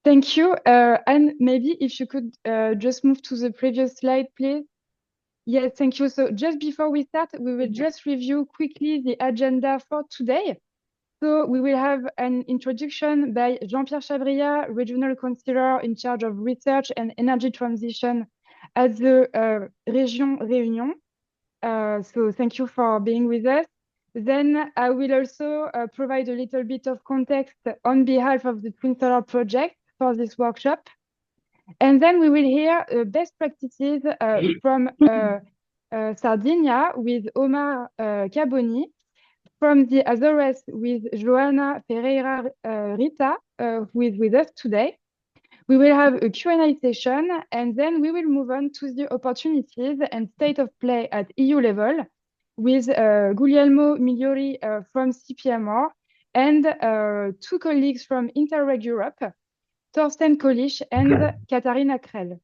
Thank you. And maybe if you could just move to the previous slide, please. Yes, thank you. So just before we start, we will just review quickly the agenda for today. So we will have an introduction by Jean-Pierre Chabria, Regional Councillor in charge of research and energy transition at the Région Réunion. So thank you for being with us. Then I will also provide a little bit of context on behalf of the TwInSolar project for this workshop. And then we will hear best practices from Sardinia with Omar Caboni, from the Azores with Joana Ferreira Rita, who is with us today. We will have a Q&A session, and then we will move on to the opportunities and state of play at EU level with Guglielmo Migliori from CPMR and two colleagues from Interreg Europe, Thorsten Kolisch and Katharina Krell.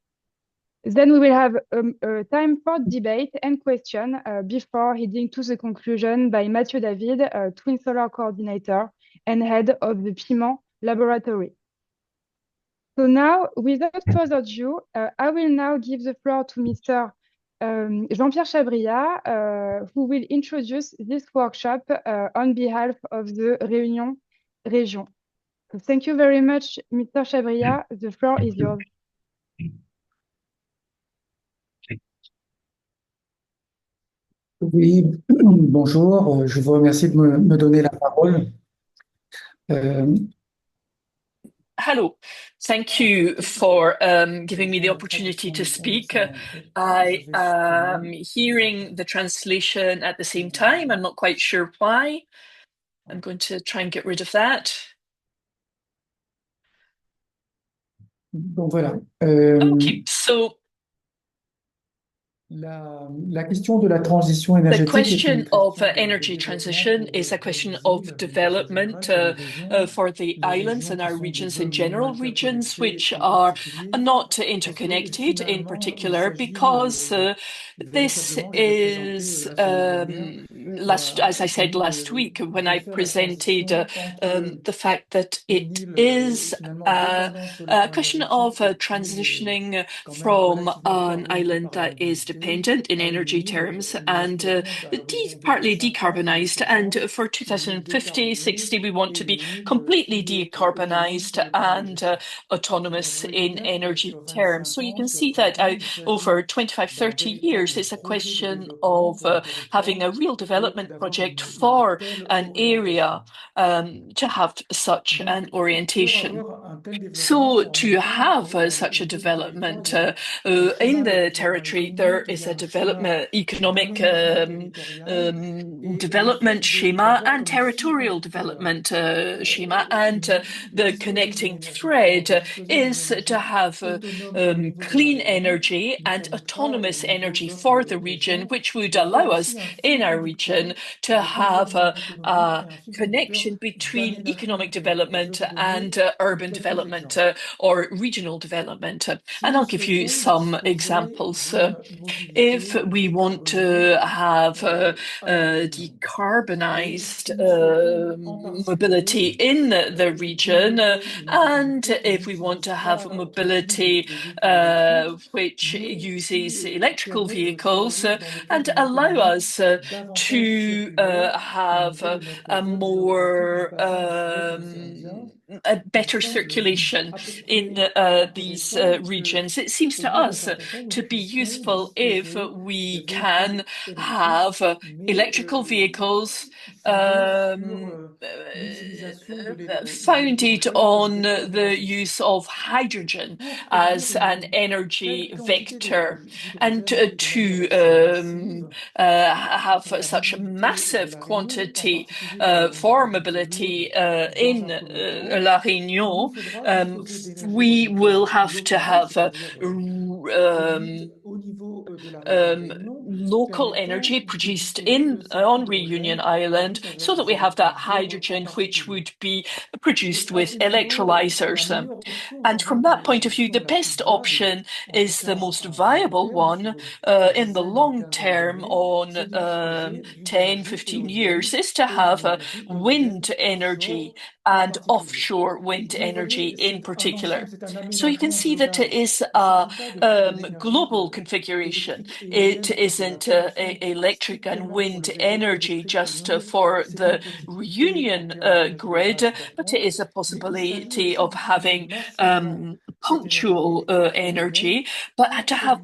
Then we will have a time for debate and question before heading to the conclusion by Mathieu David, TwInSolar coordinator and head of the Piment laboratory. So now, without further ado, I will now give the floor to Mr. Jean-Pierre Chabria, who will introduce this workshop on behalf of the Réunion Région. So thank you very much, Mr. Chabria. The floor is yours. Oui, bonjour, je vous remercie de me donner la parole. Hello, thank you for giving me the opportunity to speak. I am hearing the translation at the same time. I'm not quite sure why. I'm going to try and get rid of that. Donc voilà. Okay, so La question de la transition the énergétique question of energy transition is a question of development for the islands and our regions in general, regions which are not interconnected in particular, because this is, as I said last week, when I presented the fact that it is a question of transitioning from an island that is dependent in energy terms and partly decarbonized. And for 2050, 60, we want to be completely decarbonized and autonomous in energy terms. So you can see that over 25, 30 years, it's a question of having a real development project for an area to have such an orientation. So to have such a development in the territory, there is a development, economic development schema and territorial development schema. And the connecting thread is to have clean energy and autonomous energy for the region, which would allow us in our region to have a connection between economic development and urban development or regional development. And I'll give you some examples. If we want to have decarbonized mobility in the region, and if we want to have mobility which uses electrical vehicles and allow us to have a better circulation in these regions. It seems to us to be useful if we can have electrical vehicles founded on the use of hydrogen as an energy vector, and to have such a massive quantity for mobility in La Réunion, we local energy produced on Reunion Island, so that we have that hydrogen which would be produced with electrolyzers. And from that point of view, the best option is the most viable one in the long term on 10, 15 years, is to have wind energy and offshore wind energy in particular. So you can see that it is a global configuration. It isn't electric and wind energy just for the Reunion grid, but it is a possibility of having punctual energy, but to have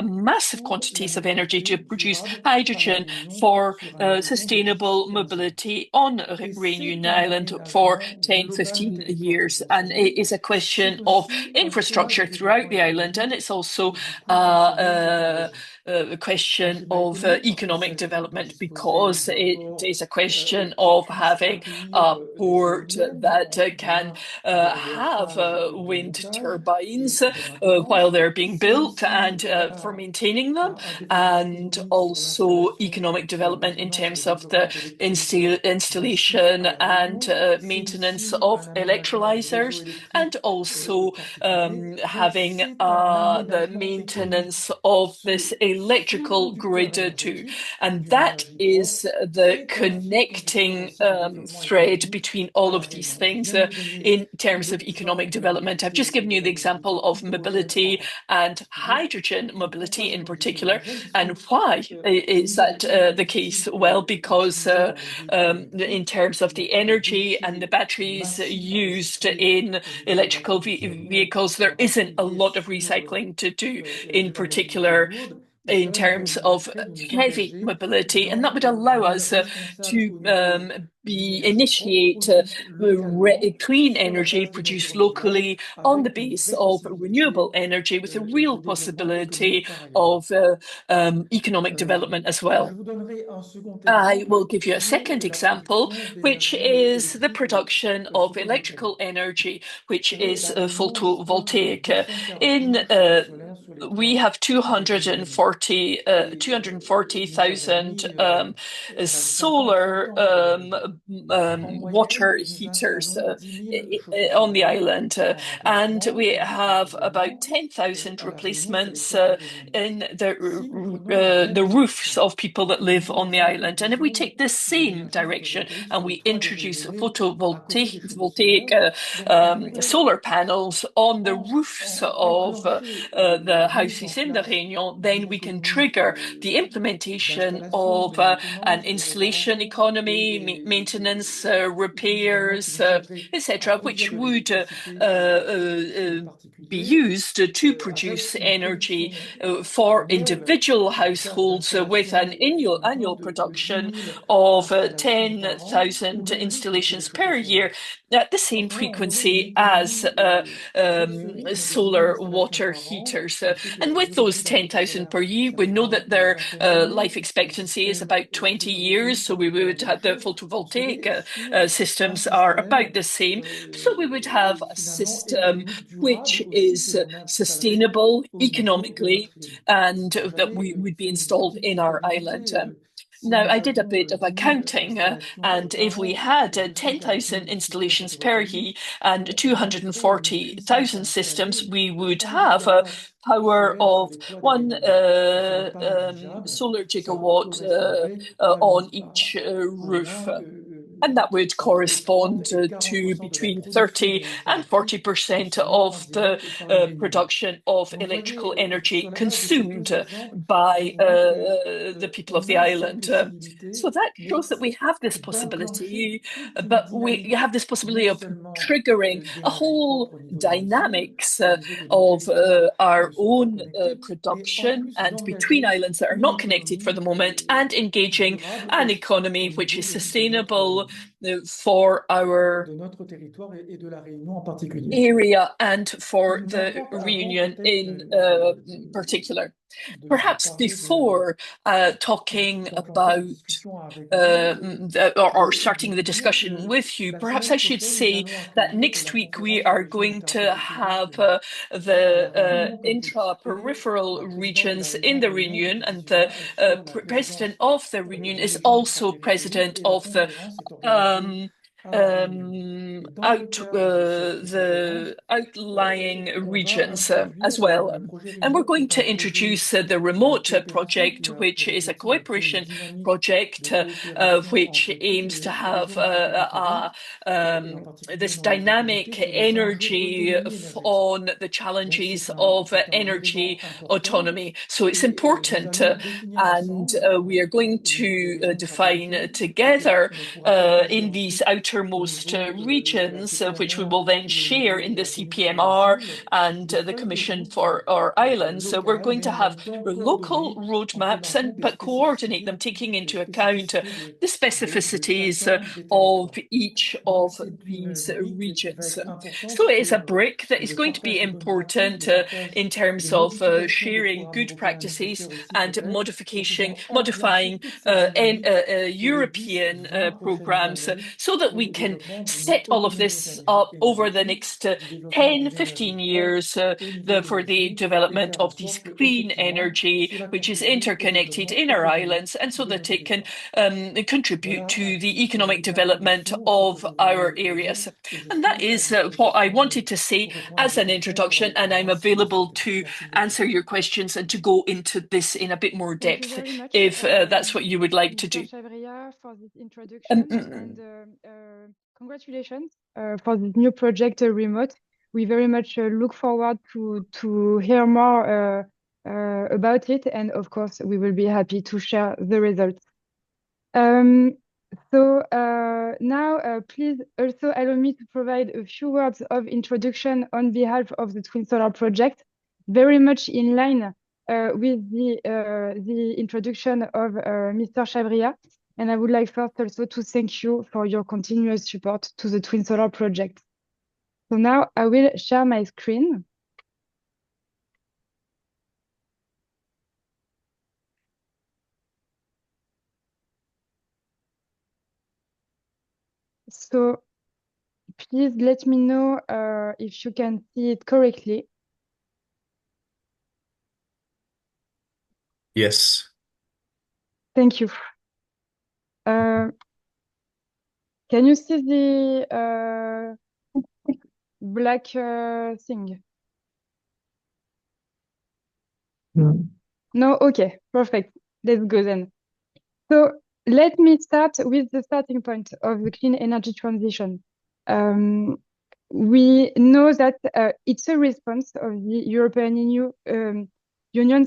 massive quantities of energy to produce hydrogen for sustainable mobility on Reunion Island for 10, 15 years. And it is a question of infrastructure throughout the island, and it's also a question of economic development, because it is a question of having a port that can have wind turbines while they're being built, and for maintaining them, and also economic development in terms of the installation and maintenance of electrolyzers, and also having the maintenance of this electrical grid too. And that is the connecting thread between all of these things in terms of economic development. I've just given you the example of mobility and hydrogen mobility in particular. And why is that the case? Well, because in terms of the energy and the batteries used in electrical vehicles, there isn't a lot of recycling to do, in particular in terms of heavy mobility, and that would allow us to initiate clean energy produced locally on the base of renewable energy, with a real possibility of economic development as well. I will give you a second example, which is the production of electrical energy, which is photovoltaic. We have 240,000 solar water heaters on the island, and we have about 10,000 replacements in the roofs of people that live on the island. And if we take this same direction and we introduce photovoltaic solar panels on the roofs of the houses in the Réunion, then we can trigger the implementation of an installation economy, maintenance, repairs, etc., which would be used to produce energy for individual households with an annual production of 10,000 installations per year at the same frequency as solar water heaters. And with those 10,000 per year, we know that their life expectancy is about 20 years. So we would have the photovoltaic systems are about the same. So we would have a system which is sustainable economically, and that we would be installed in our island. Now, I did a bit of accounting, and if we had 10,000 installations per year and 240,000 systems, we would have a power of one solar gigawatt on each roof. And that would correspond to between 30 and 40% of the production of electrical energy consumed by the people of the island. So that shows that we have this possibility, but we have this possibility of triggering a whole dynamics of our own production and between islands that are not connected for the moment, and engaging an economy which is sustainable, for our de notre territoire et de la Réunion en particulier. area and for Nous the n'avons avant Reunion peut-être in particular. Perhaps parler before talking about discussion avec vous, or starting the discussion with you, perhaps I should say that next week we are going to have the intra-peripheral regions in the Reunion, and the president of the Reunion is also president of the the outlying regions as well. And we're going to introduce the remote project, which is a cooperation project which aims to have this dynamic energy on the challenges of energy autonomy. So it's important, and we are going to define together in these outermost regions, which we will then share in the CPMR and the Commission for our Islands. So we're going to have local roadmaps, but coordinate them, taking into account the specificities of each of these regions. So it is a brick that is going to be important in terms of sharing good practices and modifying European programs so that we can set all of this up over the next 10, 15 years for the development of this clean energy, which is interconnected in our islands, and so that it can contribute to the economic development of our areas. And that is what I wanted to say as an introduction, and I'm available to answer your questions and to go into this in a bit more depth if that's what you would like to do. Chavria, for this introduction, and congratulations for this new project, Remote. We very much look forward to hear more about it, and of course, we will be happy to share the results. So now, please also allow me to provide a few words of introduction on behalf of the TwInSolar project, very much in line with the introduction of Mr. Chavria. And I would like first also to thank you for your continuous support to the TwInSolar project. So now I will share my screen. So please let me know if you can see it correctly. Yes. Thank you. Can you see the black thing? No? Okay, perfect. Let's go then. So let me start with the starting point of the clean energy transition. We know that it's a response of the European Union,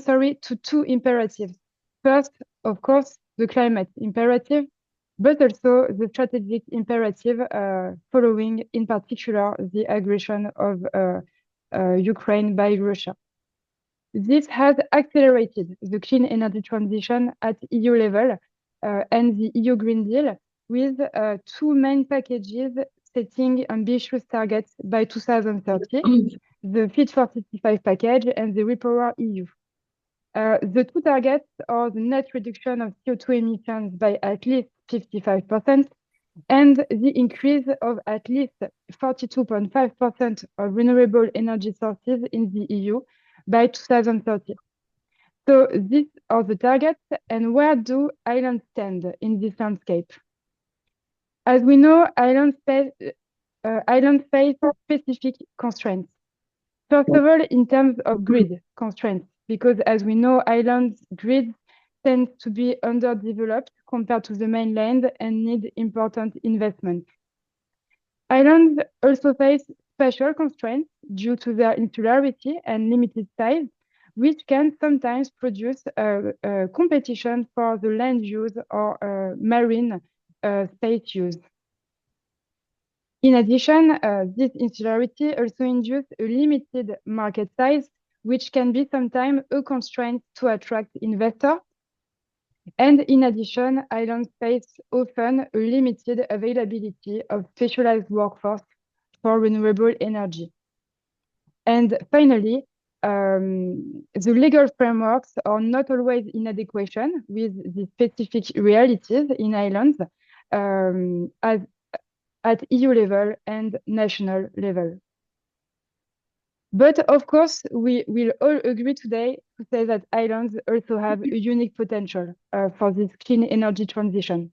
to two imperatives. First, of course, the climate imperative, but also the strategic imperative following, in particular, the aggression of Ukraine by Russia. This has accelerated the clean energy transition at EU level and the EU Green Deal with two main packages setting ambitious targets by 2030, the Fit for 55 package and the REPower EU. The two targets are the net reduction of CO2 emissions by at least 55% and the increase of at least 42.5% of renewable energy sources in the EU by 2030. So these are the targets, and where do islands stand in this landscape? As we know, islands face specific constraints. First of all, in terms of grid constraints, because as we know, islands grids tend to be underdeveloped compared to the mainland and need important investment. Islands also face special constraints due to their insularity and limited size, which can sometimes produce competition for the land use or marine space use. In addition, this insularity also induces a limited market size, which can be sometimes a constraint to attract investors. And in addition, islands face often a limited availability of specialized workforce for renewable energy. And finally, the legal frameworks are not always in adequation with the specific realities in islands at EU level and national level. But of course, we will all agree today to say that islands also have a unique potential for this clean energy transition.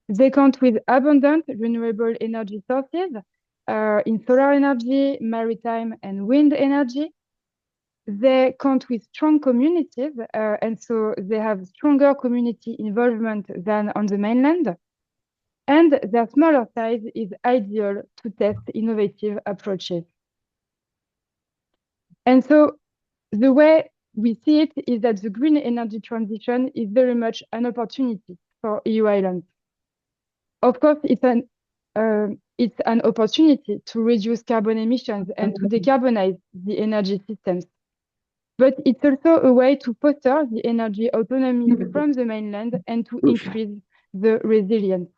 They count with abundant renewable energy sources in solar energy, maritime and wind energy. They count with strong communities, and so they have stronger community involvement than on the mainland. And their smaller size is ideal to test innovative approaches. And so the way we see it is that the green energy transition is very much an opportunity for EU islands. Of course, it's an opportunity to reduce carbon emissions and to decarbonize the energy systems. But it's also a way to foster the energy autonomy from the mainland and to increase the resilience.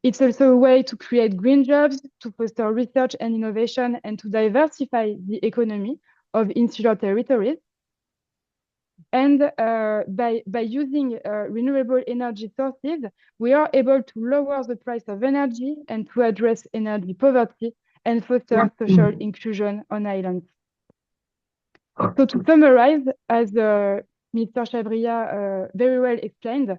It's also a way to create green jobs, to foster research and innovation, and to diversify the economy of insular territories. And by using renewable energy sources, we are able to lower the price of energy and to address energy poverty and foster social inclusion on islands. So to summarize, as Mr. Chabria very well explained,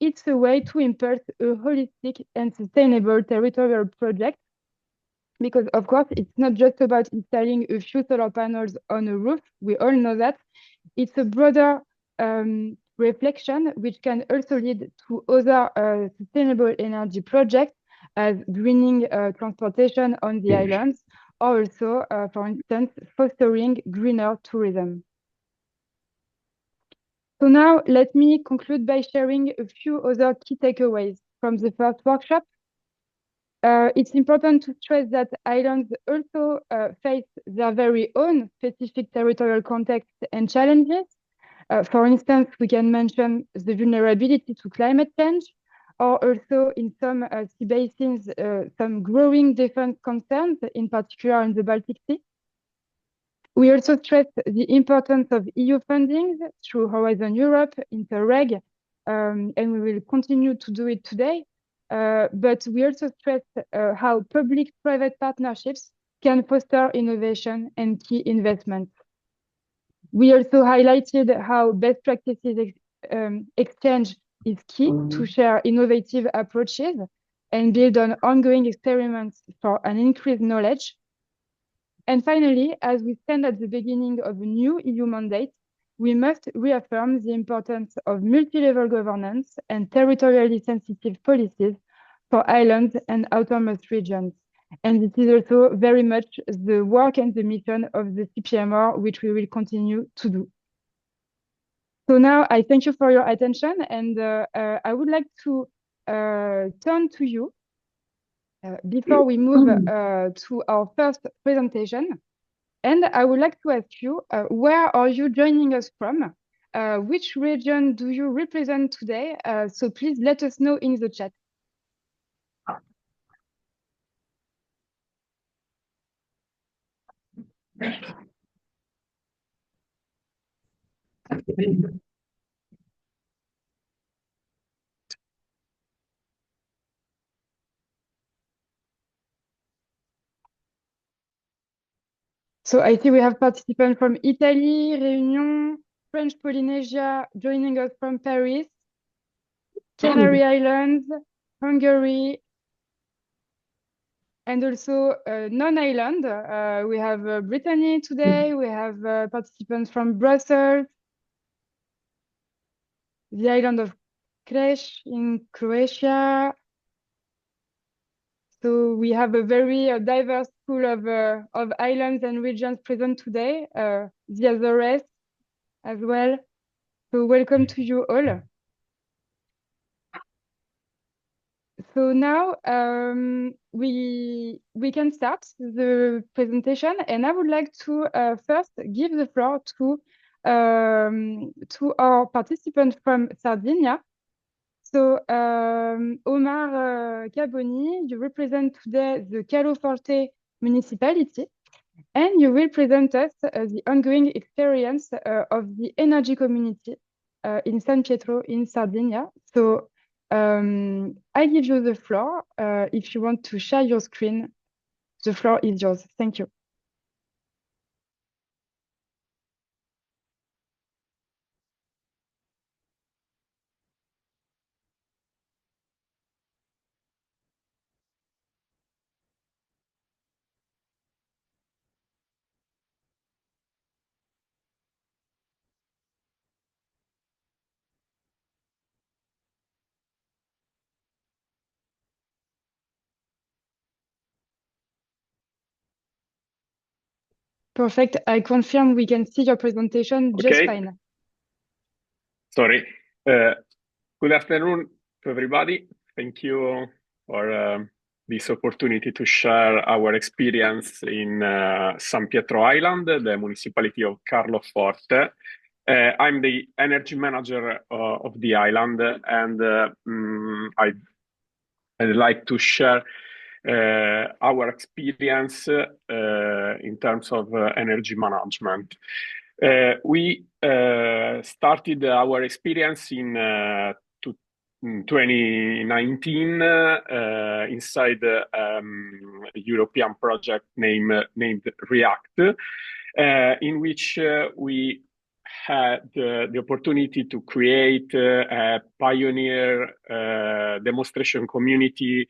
it's a way to impulse a holistic and sustainable territorial project, because of course, it's not just about installing a few solar panels on a roof. We all know that. It's a broader reflection, which can also lead to other sustainable energy projects as greening transportation on the islands, or also, for instance, fostering greener tourism. So now let me conclude by sharing a few other key takeaways from the first workshop. It's important to stress that islands also face their very own specific territorial context and challenges. For instance, we can mention the vulnerability to climate change, or also in some sea basins, some growing defense concerns, in particular in the Baltic Sea. We also stress the importance of EU funding through Horizon Europe, Interreg, and we will continue to do it today. But we also stress how public-private partnerships can foster innovation and key investments. We also highlighted how best practices exchange is key to share innovative approaches and build on ongoing experiments for an increased knowledge. And finally, as we stand at the beginning of a new EU mandate, we must reaffirm the importance of multi-level governance and territorially sensitive policies for islands and outermost regions. And it is also very much the work and the mission of the CPMR, which we will continue to do. So now I thank you for your attention, and I would like to turn to you before we move to our first presentation. And I would like to ask you, where are you joining us from? Which region do you represent today? So please let us know in the chat. So I see we have participants from Italy, Réunion, French Polynesia, joining us from Paris, Canary Islands, Hungary, and also non-island. We have Brittany today. We have participants from Brussels, the island of Kreš in Croatia. So we have a very diverse pool of islands and regions present today, the Azores as well. So welcome to you all. So now we can start the presentation, and I would like to first give the floor to to our participant from Sardinia. So, Omar Caboni, you represent today the Caloforte municipality, and you will present us the ongoing experience of the energy community in San Pietro in Sardinia. So, I give you the floor. If you want to share your screen, the floor is yours. Thank you. Perfect. I confirm we can see your presentation just fine. Sorry. Good afternoon to everybody. Thank you for this opportunity to share our experience in San Pietro Island, the municipality of Carloforte. I'm the energy manager of the island, and I'd like to share our experience in terms of energy management. We started our experience in 2019 inside a European project named REACT, in which we had the opportunity to create a pioneer demonstration community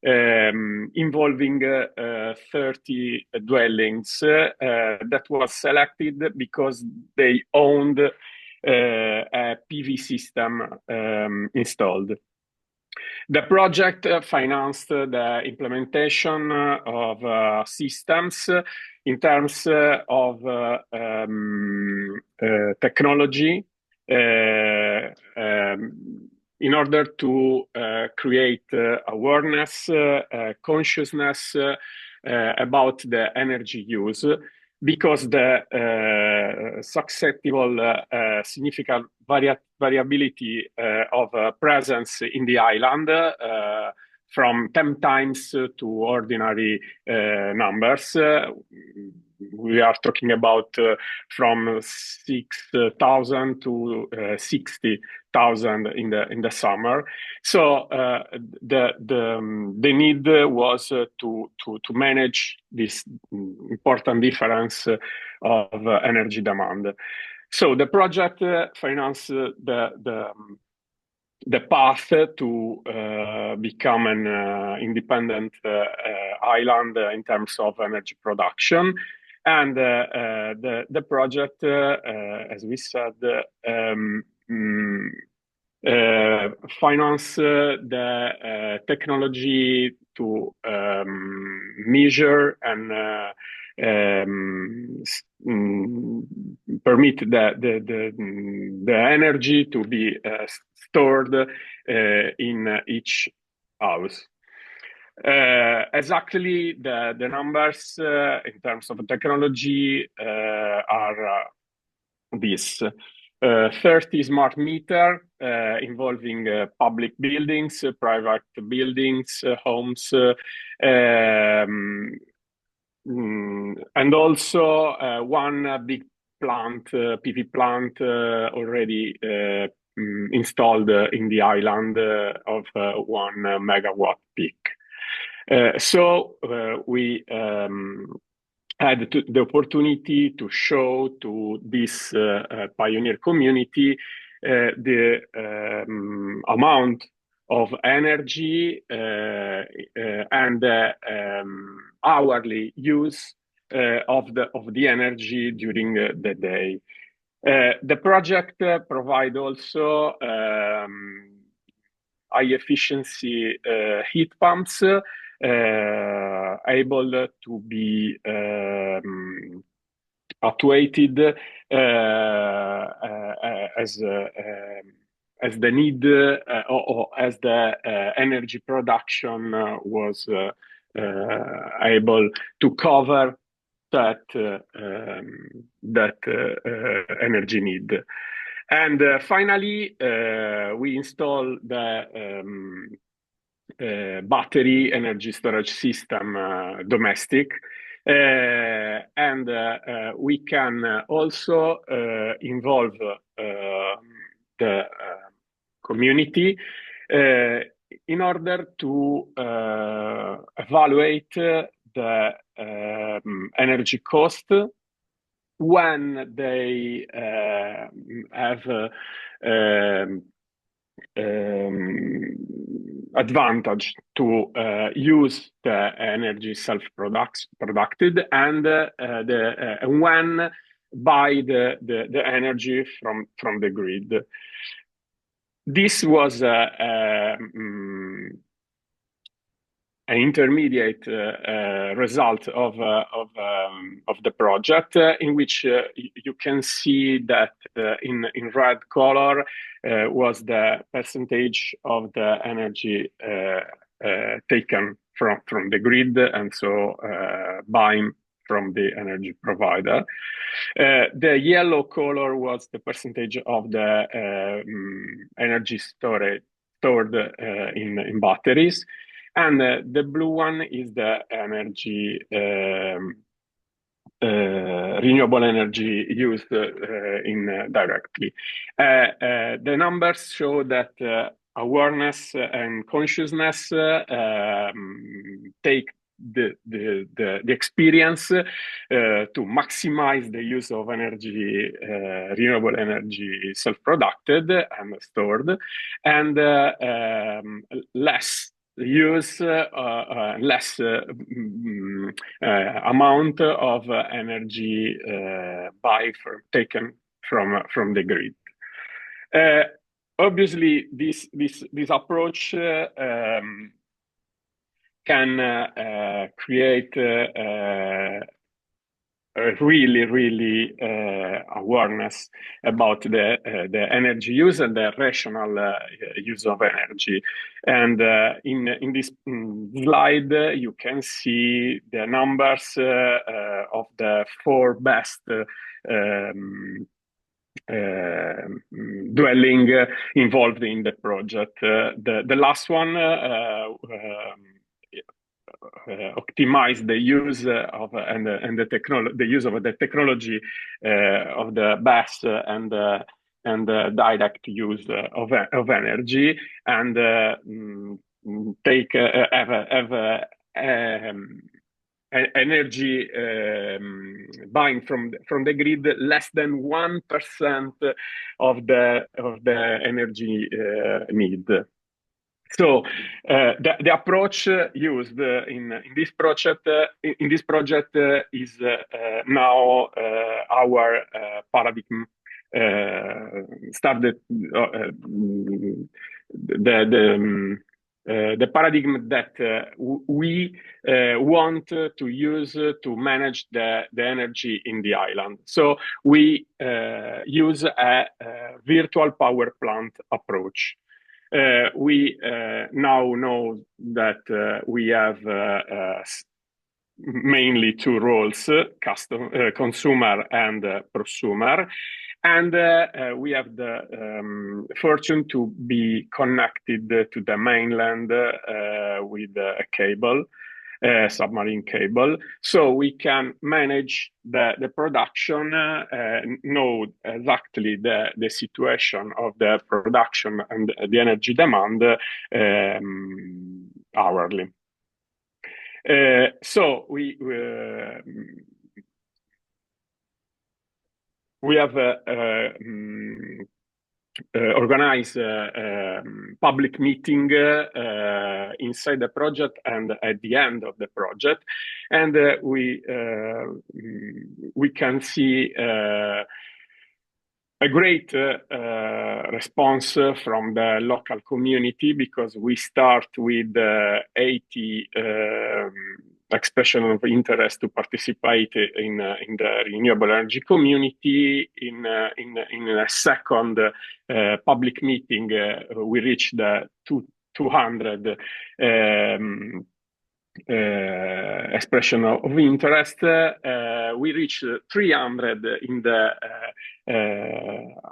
involving 30 dwellings that was selected because they owned a PV system installed. The project financed the implementation of systems in terms of technology in order to create awareness, consciousness about the energy use, because the susceptible significant variability of presence in the island from 10 times to ordinary numbers. We are talking about from 6,000 to 60,000 in the summer. So the need was to manage this important difference of energy demand. So the project financed the path to become an independent island in terms of energy production. And the project, as we said, finance the technology to measure and permit the energy to be stored in each house. Exactly the numbers in terms of technology are this. 30 smart meter involving public buildings, private buildings, homes, and also one big plant, PV plant already installed in the island of 1 megawatt peak. So we had the opportunity to show to this pioneer community the amount of energy and hourly use of the energy during the day. The project provide also high efficiency heat pumps able to be actuated as the need or as the energy production was able to cover energy need. And finally, we install the battery energy storage system domestic. And we can also involve the community in order to evaluate the energy cost when they have advantage to use the energy self-produced and when buy the energy from the grid. This was an intermediate result of the project, in which you can see that in red color was the percentage of the energy taken from the grid, and so buying from the energy provider. The yellow color was the percentage of the energy stored in batteries. And the blue one is the energy, renewable energy used directly. The numbers show that awareness and consciousness take the experience to maximize the use of energy, renewable energy self-produced and stored, and less use less amount of energy taken from the grid. Obviously, this approach can create really awareness about the energy use and the rational use of energy. And in this slide, you can see the numbers of the 4 best dwelling involved in the project. The last one optimize the use of the use of the technology of the BESS and direct use of energy, and take energy buying from the grid less than 1% of the energy need. So the approach used in this project is now our paradigm. Started the paradigm that we want to use to manage the energy in the island. So we use a virtual power plant approach. We now know that we have mainly 2 roles, consumer and prosumer. And we have the fortune to be connected to the mainland with a cable, submarine cable, so we can manage the production, know exactly the situation of the production and the energy demand hourly. So we have organized public meeting inside the project and at the end of the project, and we can see a great response from the local community, because we start with 80 expression of interest to participate in the renewable energy community. In a second public meeting, we reached the 200 expression of interest. We reached 300 in the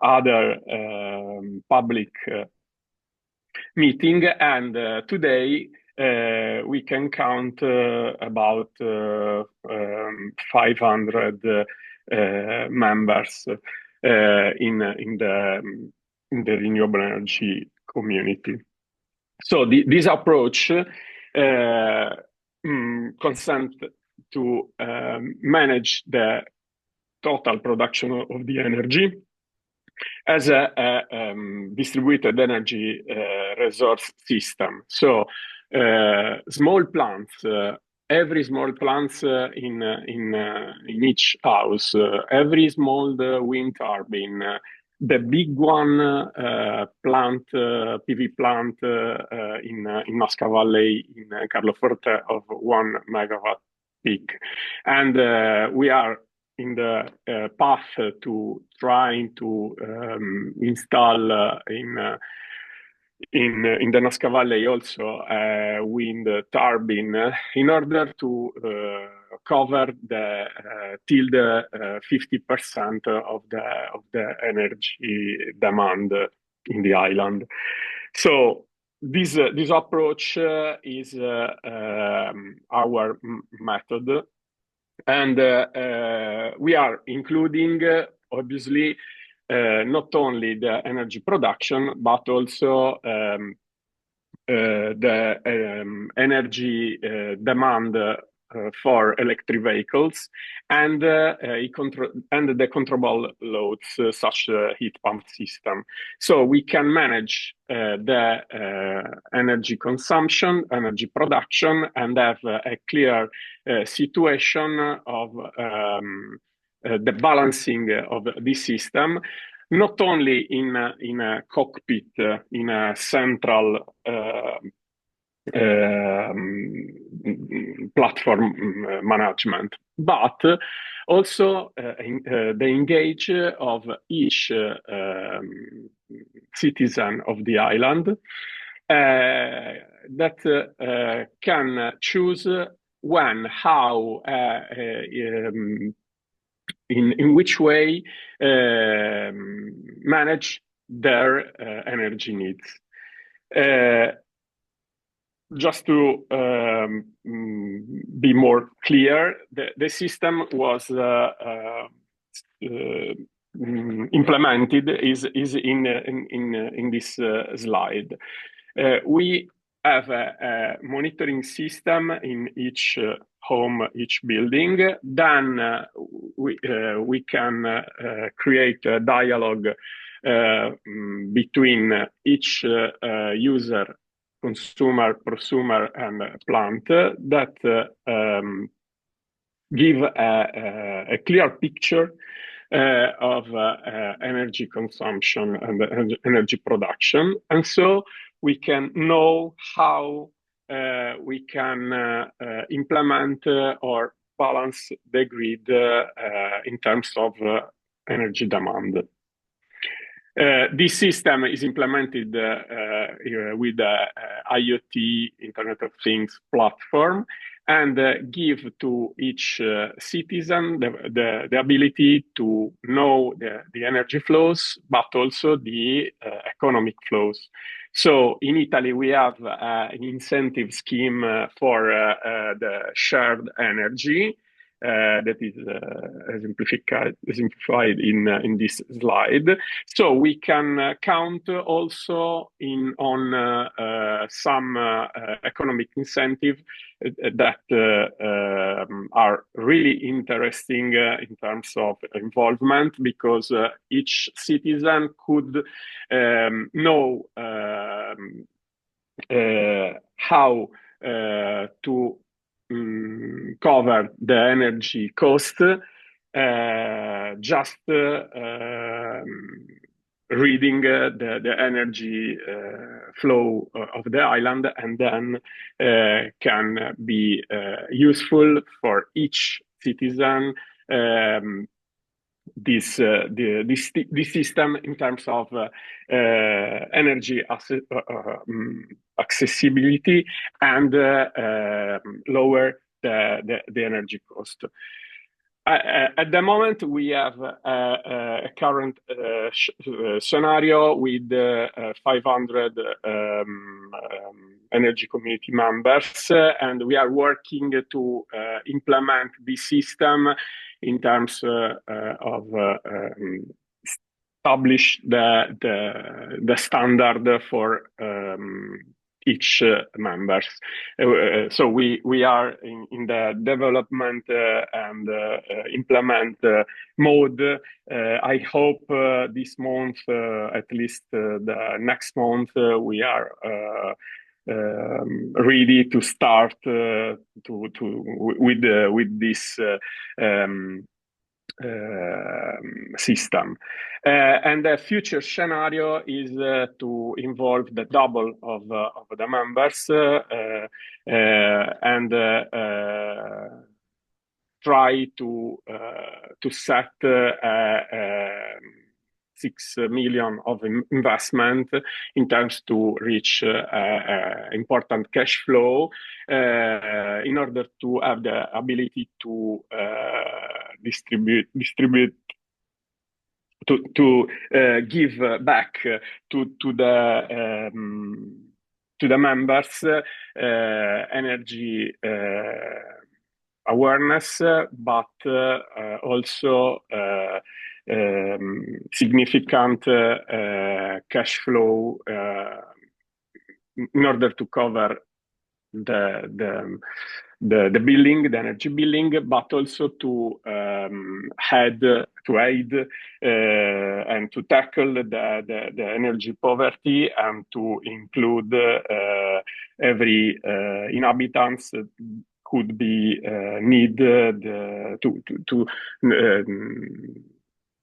other public meeting, and today we can count about 500 members in the renewable energy community. So this approach consent to manage the total production of the energy as a distributed energy resource system. So small plants, every small plants in each house, every small wind turbine, the big one plant, PV plant in Nasca Valley in Carloforte of 1 megawatt peak. And we are in the path to trying to install in the Nasca Valley also wind turbine in order to cover the till the 50% of the energy demand in the island. So this approach is our method. And we are including, obviously, not only the energy production, but also the energy demand for electric vehicles and the controllable loads such as heat pump system. So we can manage the energy consumption, energy production, and have a clear situation of the balancing of this system, not only in a cockpit, in a central platform management, but also the engage of each citizen of the island that can choose when, how, in which way manage their energy needs. Just to be more clear, the system was implemented is in this slide. We have a monitoring system in each home, each building. Then we can create a dialogue between each user, consumer, prosumer, and plant that give a clear picture of energy consumption and energy production. And so we can know how we can implement or balance the grid in terms of energy demand. This system is implemented with the IoT, Internet of Things platform, and give to each citizen the ability to know the energy flows, but also the economic flows. So in Italy, we have an incentive scheme for the shared energy that is exemplified in this slide. So we can count also on some economic incentive that are really interesting in terms of involvement, because each citizen could know how to cover the energy cost just reading the energy flow of the island, and then can be useful for each citizen this system in terms of energy accessibility and lower the energy cost. At the moment, we have a current scenario with 500 energy community members, and we are working to implement this system in terms of establish the standard for each members. So we are in the development and implement mode. I hope this month, at least the next month, we are ready to start with this system. And the future scenario is to involve the double of the members and try to set 6 million of investment in terms to reach important cash flow in order to have the ability to distribute to give back to the members energy awareness, but also significant cash flow in order to cover the billing, the energy billing, but also to aid and to tackle the energy poverty and to include every inhabitants could be needed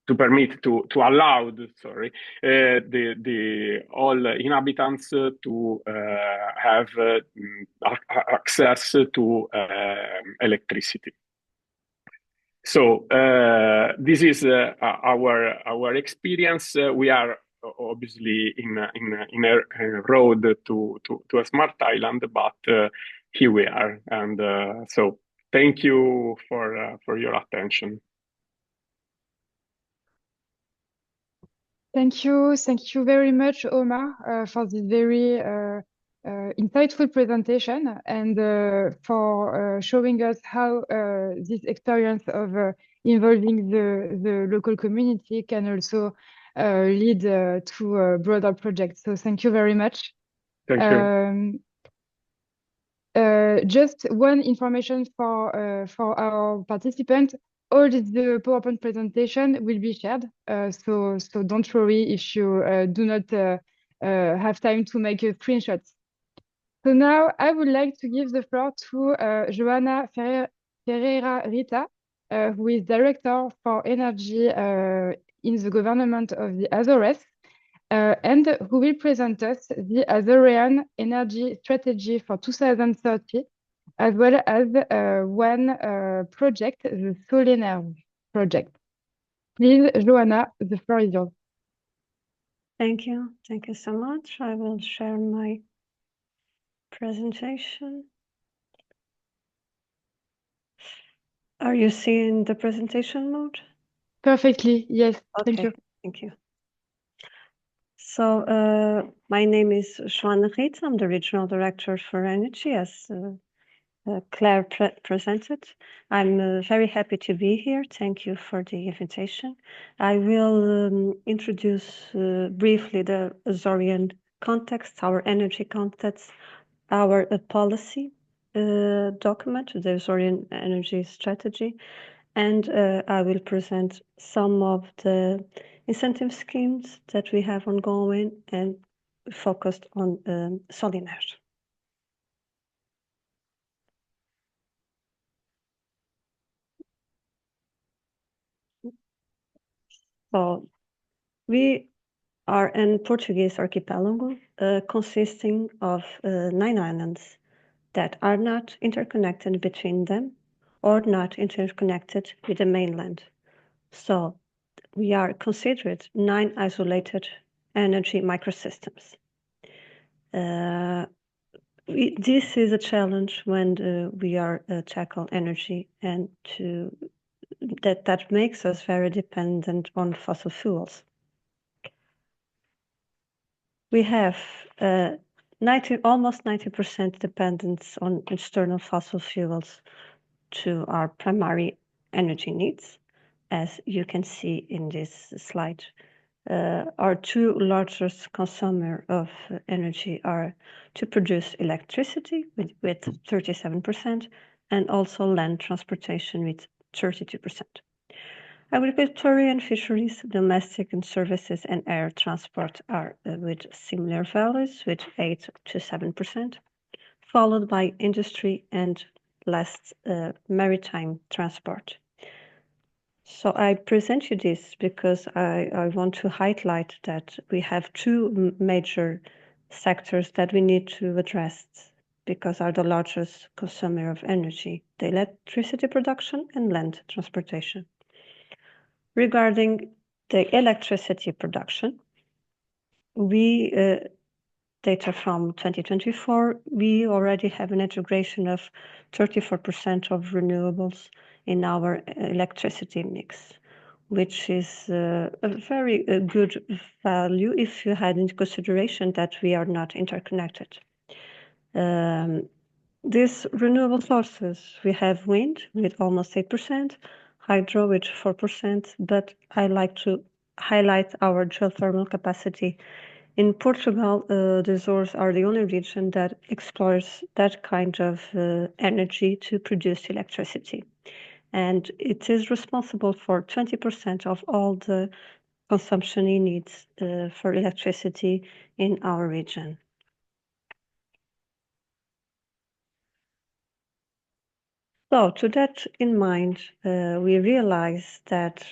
to permit to allow the all inhabitants to have access to electricity. So this is our experience. We are obviously in a road to a smart island, but here we are, and so thank you for your attention. Thank you very much, Omar, for this very insightful presentation and for showing us how this experience of involving the local community can also lead to a broader project. So thank you very much. Thank you. Just one information for our participants. All the PowerPoint presentation will be shared, so don't worry if you do not have time to make screenshots. So now I would like to give the floor to Joana Ferreira Rita, who is Director for Energy in the government of the Azores, and who will present us the Azorean Energy Strategy for 2030, as well as one project, the Solener project. Please, Joana, the floor is yours. Thank you. Thank you so much. I will share my presentation. Are you seeing the presentation mode? Perfectly, yes. Okay. Thank you. Thank you. So my name is Joana Rita. I'm the Regional Director for Energy, as Claire presented. I'm very happy to be here. Thank you for the invitation. I will introduce briefly the Azorean context, our energy context, our policy document, the Azorean Energy Strategy, and I will present some of the incentive schemes that we have ongoing and focused on Solener. So we are in Portuguese archipelago consisting of 9 islands that are not interconnected between them or not interconnected with the mainland. So we are considered 9 isolated energy microsystems. this is a challenge when we are tackle energy, and that makes us very dependent on fossil fuels. We have almost 90% dependence on external fossil fuels to our primary energy needs, as you can see in this slide. Our two largest consumer of energy are to produce electricity with 37%, and also land transportation with 32%. Agriculture and fisheries, domestic and services, and air transport are with similar values, with 8 to 7%, followed by industry and last maritime transport. So I present you this because I want to highlight that we have two major sectors that we need to address because are the largest consumer of energy: the electricity production and land transportation. Regarding the electricity production, we data from 2024, we already have an integration of 34% of renewables in our electricity mix, which is a very good value if you had into consideration that we are not interconnected. These renewable sources, we have wind with almost 8%, hydro with 4%, but I like to highlight our geothermal capacity. In Portugal, the Azores are the only region that explores that kind of energy to produce electricity. And it is responsible for 20% of all the consumption needs for electricity in our region. So to that in mind, we realize that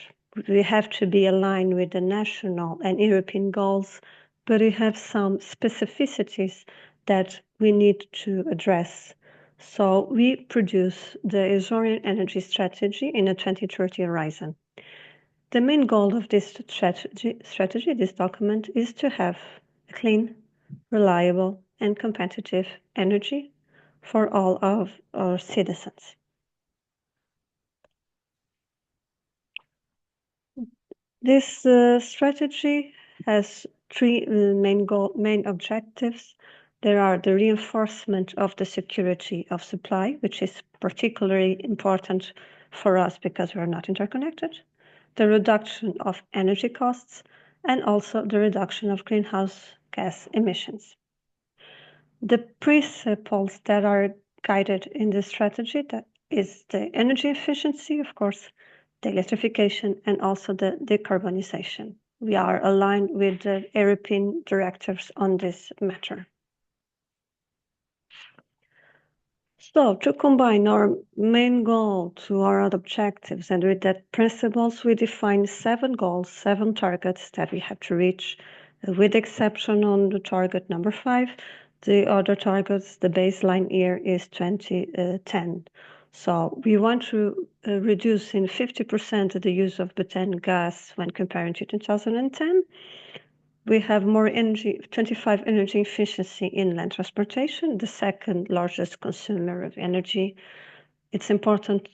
we have to be aligned with the national and European goals, but we have some specificities that we need to address. So we produce the Azorean Energy Strategy in a 2030 horizon. The main goal of this strategy, this document, is to have clean, reliable, and competitive energy for all of our citizens. This strategy has three main objectives. There are the reinforcement of the security of supply, which is particularly important for us because we are not interconnected, the reduction of energy costs, and also the reduction of greenhouse gas emissions. The principles that are guided in this strategy, that is the energy efficiency, of course, the electrification, and also the decarbonization. We are aligned with the European directives on this matter. So to combine our main goal to our other objectives, and with that principles, we define 7 goals, 7 targets that we have to reach, with exception on the target number 5. The other targets, the baseline year is 2010. So we want to reduce in 50% the use of butane gas when comparing to 2010. We have more energy, 25 energy efficiency in land transportation, the second largest consumer of energy. It's important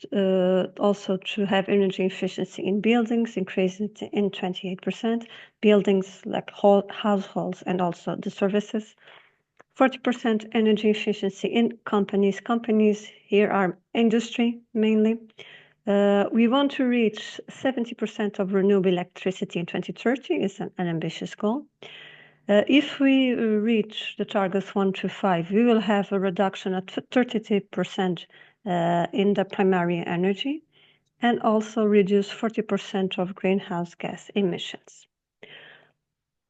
also to have energy efficiency in buildings, increasing in 28%, buildings like households and also the services. 40% energy efficiency in companies. Companies here are industry mainly. We want to reach 70% of renewable electricity in 2030 is an ambitious goal. If we reach the targets 1 to 5, we will have a reduction of 32% in the primary energy, and also reduce 40% of greenhouse gas emissions.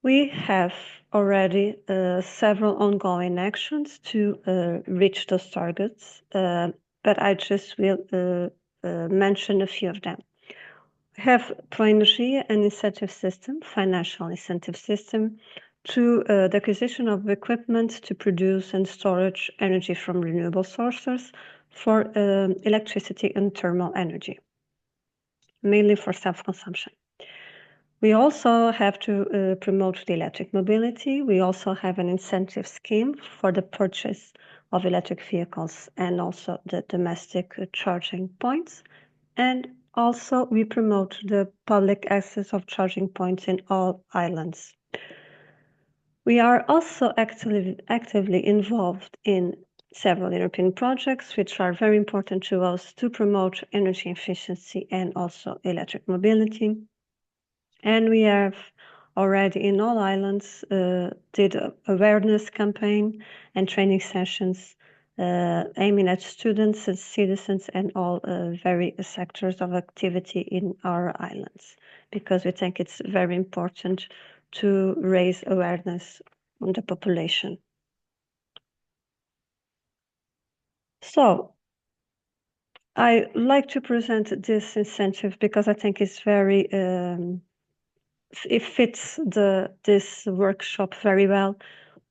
We have already several ongoing actions to reach those targets, but I just will mention a few of them. We have TwInSolar, an incentive system, financial incentive system, to the acquisition of equipment to produce and storage energy from renewable sources for electricity and thermal energy, mainly for self-consumption. We also have to promote the electric mobility. We also have an incentive scheme for the purchase of electric vehicles and also the domestic charging points. And also we promote the public access of charging points in all islands. We are also actively involved in several European projects, which are very important to us to promote energy efficiency and also electric mobility. And we have already in all islands did an awareness campaign and training sessions aiming at students and citizens and all various sectors of activity in our islands, because we think it's very important to raise awareness on the population. So I like to present this incentive because I think it's very, it fits this workshop very well,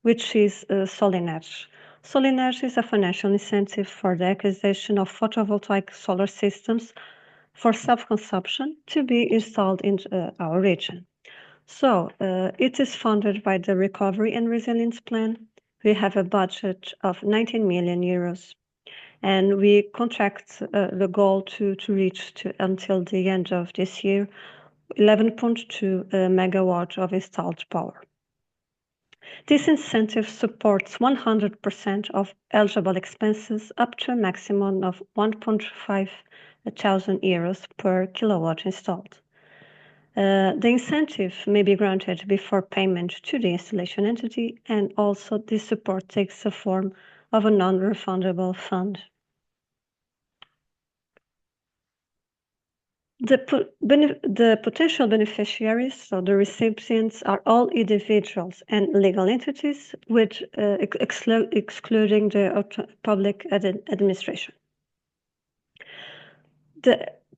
which is Solinerge. Solinerge is a financial incentive for the acquisition of photovoltaic solar systems for self-consumption to be installed in our region. So it is funded by the Recovery and Resilience Plan. We have a budget of 19 million euros. And we contract the goal to reach until the end of this year 11.2 megawatt of installed power. This incentive supports 100% of eligible expenses up to a maximum of 1.5 thousand euros per kilowatt installed. The incentive may be granted before payment to the installation entity, and also this support takes the form of a non-refundable fund. The potential beneficiaries, so the recipients, are all individuals and legal entities, which excluding the public administration.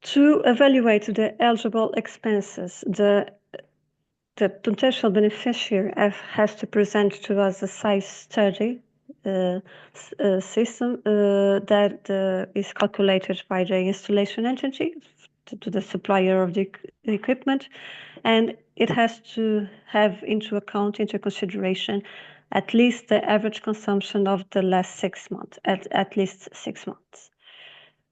To evaluate the eligible expenses, the potential beneficiary has to present to us a size study system that is calculated by the installation entity to the supplier of the equipment, and it has to have into consideration at least the average consumption of the last 6 months, at least 6 months.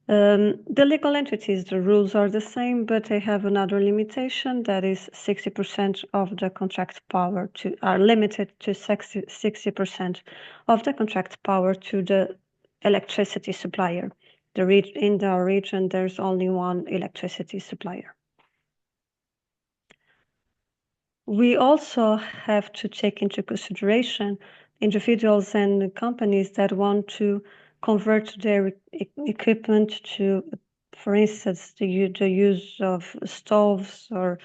The legal entities, the rules are the same, but they have another limitation, that is 60% of the contract power are limited to 60% of the contract power to the electricity supplier. In our region, there's only one electricity supplier. We also have to take into consideration individuals and companies that want to convert their equipment to, for instance, the use of stoves or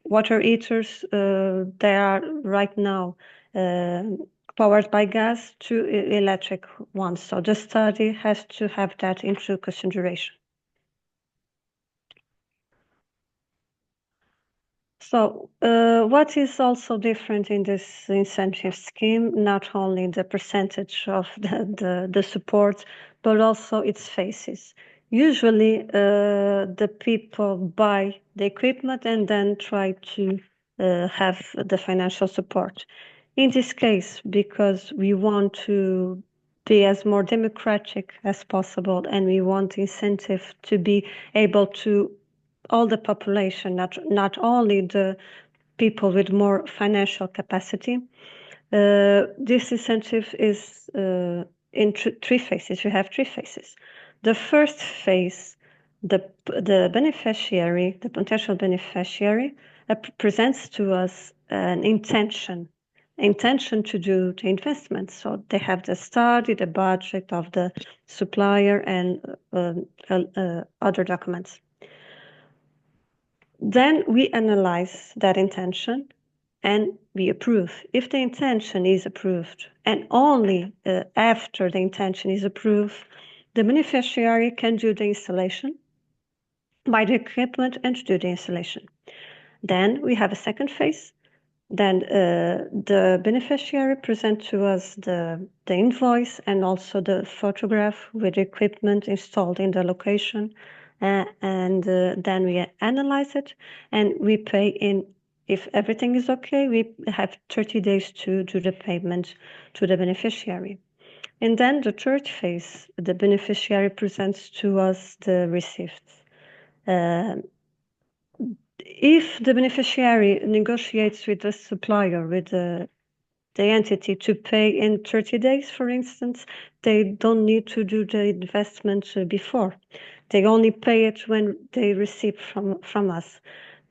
water heaters. They are right now powered by gas to electric ones. So the study has to have that into consideration. So what is also different in this incentive scheme, not only the percentage of the support, but also its phases. Usually the people buy the equipment and then try to have the financial support. In this case, because we want to be as more democratic as possible and we want the incentive to be able to all the population, not only the people with more financial capacity. This incentive is in 3 phases. You have 3 phases. The first phase, the beneficiary, the potential beneficiary, presents to us an intention to do the investment. So they have the study, the budget of the supplier, and other documents. Then we analyze that intention and we approve. If the intention is approved, and only after the intention is approved, the beneficiary can do the installation, buy the equipment and do the installation. Then we have a second phase. Then the beneficiary presents to us the invoice and also the photograph with the equipment installed in the location. And then we analyze it and we pay in. If everything is okay, we have 30 days to do the payment to the beneficiary. And then the third phase, the beneficiary presents to us the receipts. If the beneficiary negotiates with the supplier, with the entity to pay in 30 days, for instance, they don't need to do the investment before. They only pay it when they receive from us.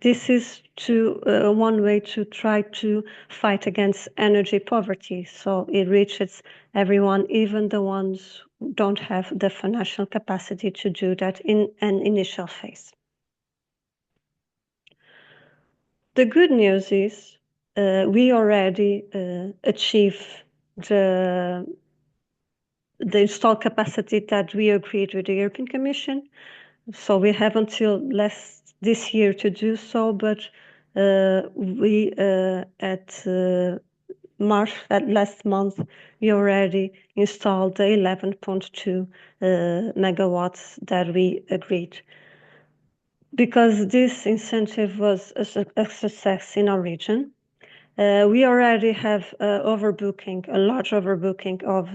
This is one way to try to fight against energy poverty. So it reaches everyone, even the ones who don't have the financial capacity to do that in an initial phase. The good news is we already achieve the installed capacity that we agreed with the European Commission. So we have until this year to do so, but we at last month, we already installed the 11.2 megawatts that we agreed. Because this incentive was a success in our region, we already have a large overbooking of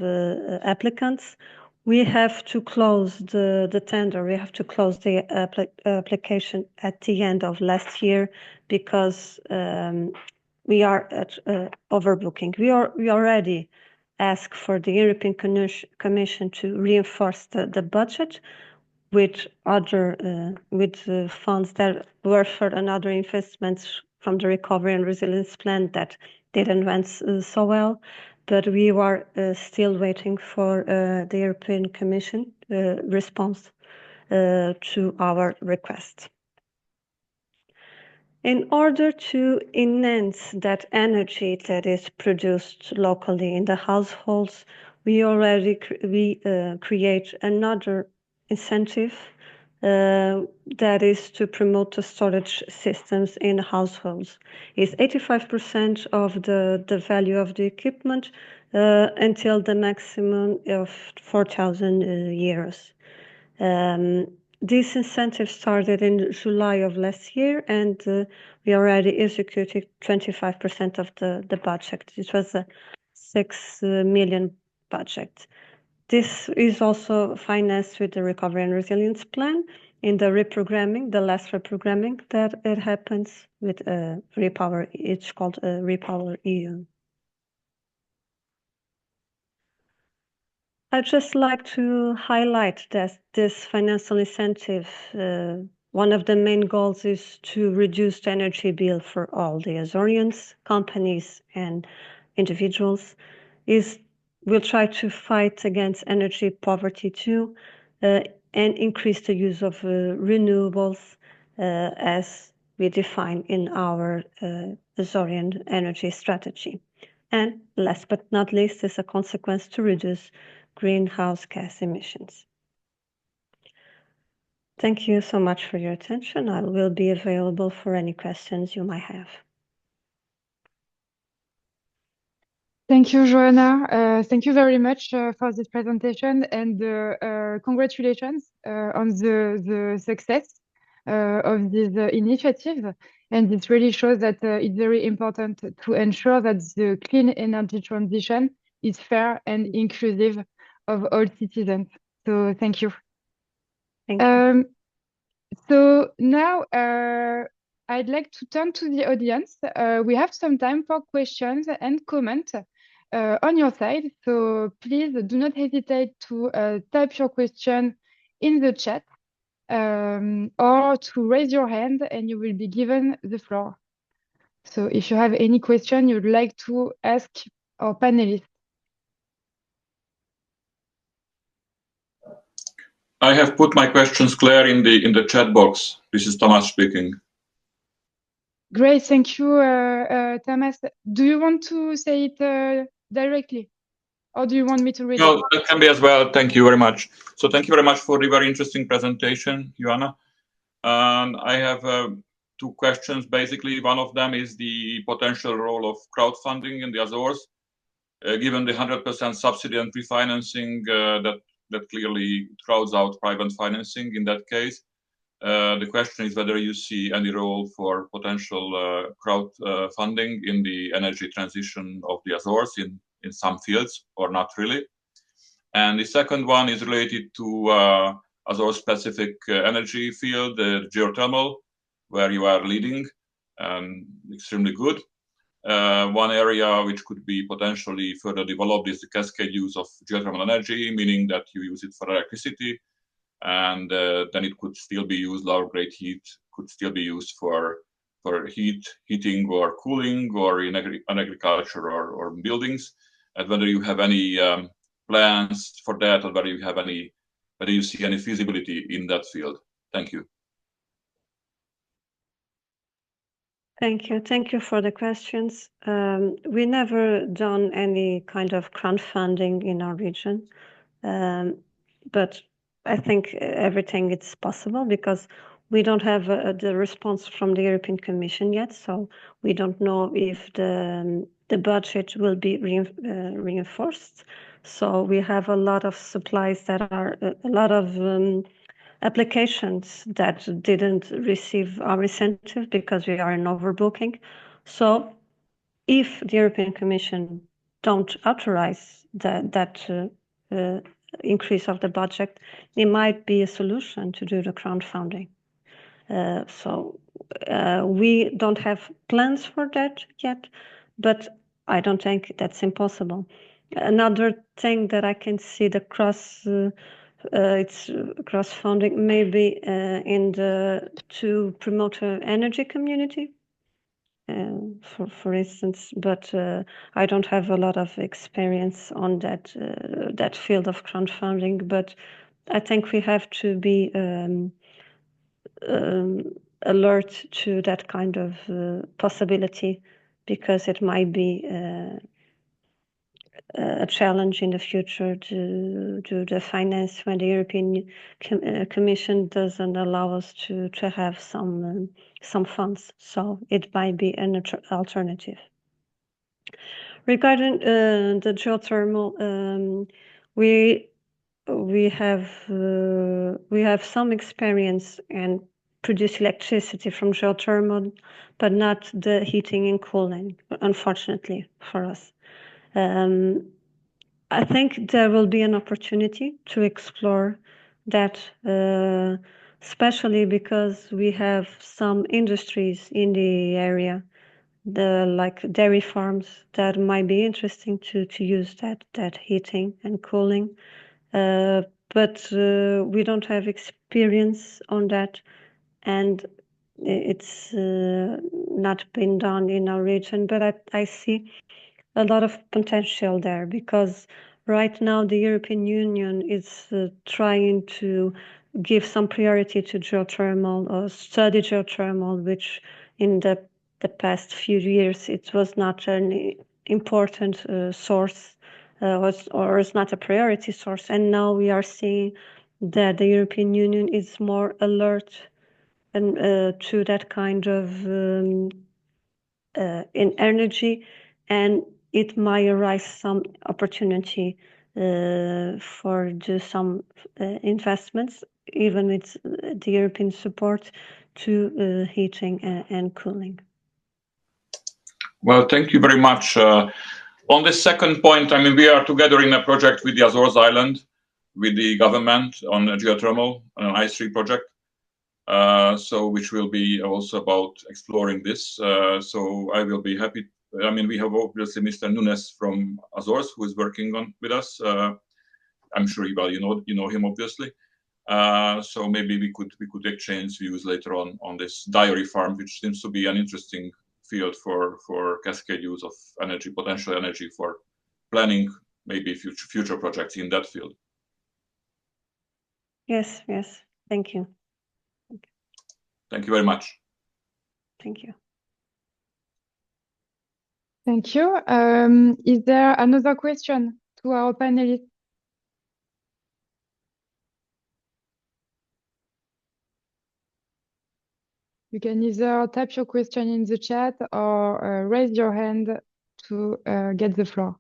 applicants. We have to close the tender. We have to close the application at the end of last year because we are at overbooking. We already asked for the European Commission to reinforce the budget with funds that were for another investments from the Recovery and Resilience Plan that didn't went so well, but we are still waiting for the European Commission response to our request. In order to enhance that energy that is produced locally in the households, we already create another incentive that is to promote the storage systems in households. It's 85% of the value of the equipment until the maximum of 4,000 euros. This incentive started in July of last year, and we already executed 25% of the budget. It was a 6 million budget. This is also financed with the Recovery and Resilience Plan in the reprogramming, the last reprogramming that it happens with Repower. It's called Repower EU. I'd just like to highlight that this financial incentive, one of the main goals is to reduce the energy bill for all the Azorians, companies, and individuals. We'll try to fight against energy poverty too, and increase the use of renewables as we define in our Azorian energy strategy. And last but not least is a consequence to reduce greenhouse gas emissions. Thank you so much for your attention. I will be available for any questions you might have. Thank you, Joanna. Thank you very much for this presentation, and congratulations on the success of this initiative. And it really shows that it's very important to ensure that the clean energy transition is fair and inclusive of all citizens. So thank you. Thank you. So now I'd like to turn to the audience. We have some time for questions and comments on your side. So please do not hesitate to type your question in the chat or to raise your hand and you will be given the floor. So if you have any question you'd like to ask our panelists. I have put my questions, Claire, in the chat box. This is Thomas speaking. Great, thank you, Thomas. Do you want to say it directly, or do you want me to read it? No, that can be as well. Thank you very much. So thank you very much for the very interesting presentation, Joanna. I have two questions. Basically, one of them is the potential role of crowdfunding in the Azores, given the 100% subsidy and pre-financing that clearly crowds out private financing in that case. The question is whether you see any role for potential crowdfunding in the energy transition of the Azores in some fields or not really. And the second one is related to Azores-specific energy field, geothermal, where you are leading, extremely good. One area which could be potentially further developed is the cascade use of geothermal energy, meaning that you use it for electricity, and then it could still be used, lower grade heat could still be used for heating or cooling, or in agriculture or buildings. And whether you have any plans for that, or whether you see any feasibility in that field. Thank you. Thank you for the questions. We never done any kind of crowdfunding in our region, but I think everything is possible because we don't have the response from the European Commission yet, so we don't know if the budget will be reinforced. So we have a lot of supplies that are a lot of applications that didn't receive our incentive because we are in overbooking. So if the European Commission don't authorize that increase of the budget, it might be a solution to do the crowdfunding. So we don't have plans for that yet, but I don't think that's impossible. Another thing that I can see the cross-funding maybe to promote an energy community, for instance, but I don't have a lot of experience on that field of crowdfunding. But I think we have to be alert to that kind of possibility, because it might be a challenge in the future to the finance when the European Commission doesn't allow us to have some funds. So it might be an alternative. Regarding the geothermal, we have some experience and produce electricity from geothermal, but not the heating and cooling, unfortunately for us. I think there will be an opportunity to explore that, especially because we have some industries in the area, like dairy farms, that might be interesting to use that heating and cooling. But we don't have experience on that, and it's not been done in our region. But I see a lot of potential there, because right now the European Union is trying to give some priority to geothermal or study geothermal, which in the past few years it was not an important source or is not a priority source. And now we are seeing that the European Union is more alert and to that kind of in energy, and it might arise some opportunity for do some investments, even with the European support, to heating and cooling. Well, thank you very much. On the second point, I mean, we are together in a project with the Azores Island, with the government on a geothermal, an I3 project. So which will be also about exploring this. So I will be happy. I mean, we have obviously Mr. Nunes from Azores who is working with us. I'm sure you know him obviously. So maybe we could exchange views later on this dairy farm, which seems to be an interesting field for cascade use of energy, potential energy for planning maybe future projects in that field. Yes. Thank you. Thank you very much. Thank you. Thank you. Is there another question to our panelists? You can either type your question in the chat or raise your hand to get the floor.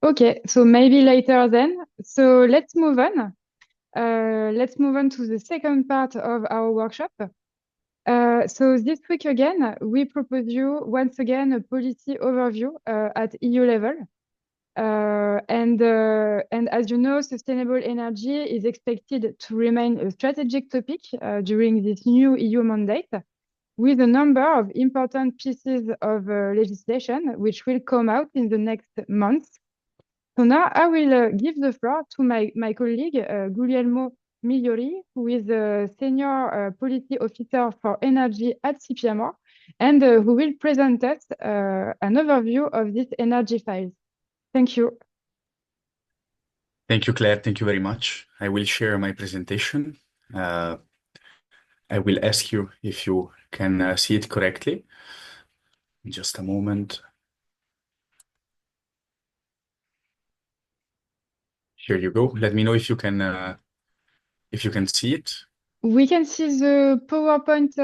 Okay, so maybe later then. So let's move on. Let's move on to the second part of our workshop. So this week again, we propose you once again a policy overview at EU level. And as you know, sustainable energy is expected to remain a strategic topic during this new EU mandate, with a number of important pieces of legislation which will come out in the next months. So now I will give the floor to my colleague, Guglielmo Migliori, who is a senior policy officer for energy at CPMR, and who will present us an overview of this energy files. Thank you. Thank you, Claire. Thank you very much. I will share my presentation. I will ask you if you can see it correctly. Just a moment. Here you go. Let me know if you can see it. We can see the PowerPoint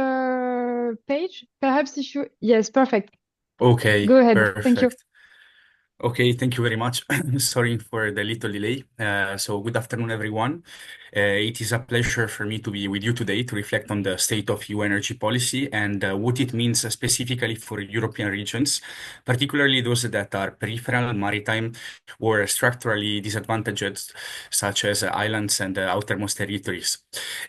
page. Perhaps if you... Yes, perfect. Okay, Go ahead. perfect. Thank you. Okay, thank you very much. Sorry for the little delay. So good afternoon, everyone. It is a pleasure for me to be with you today to reflect on the state of EU energy policy and what it means specifically for European regions, particularly those that are peripheral, maritime, or structurally disadvantaged, such as islands and outermost territories.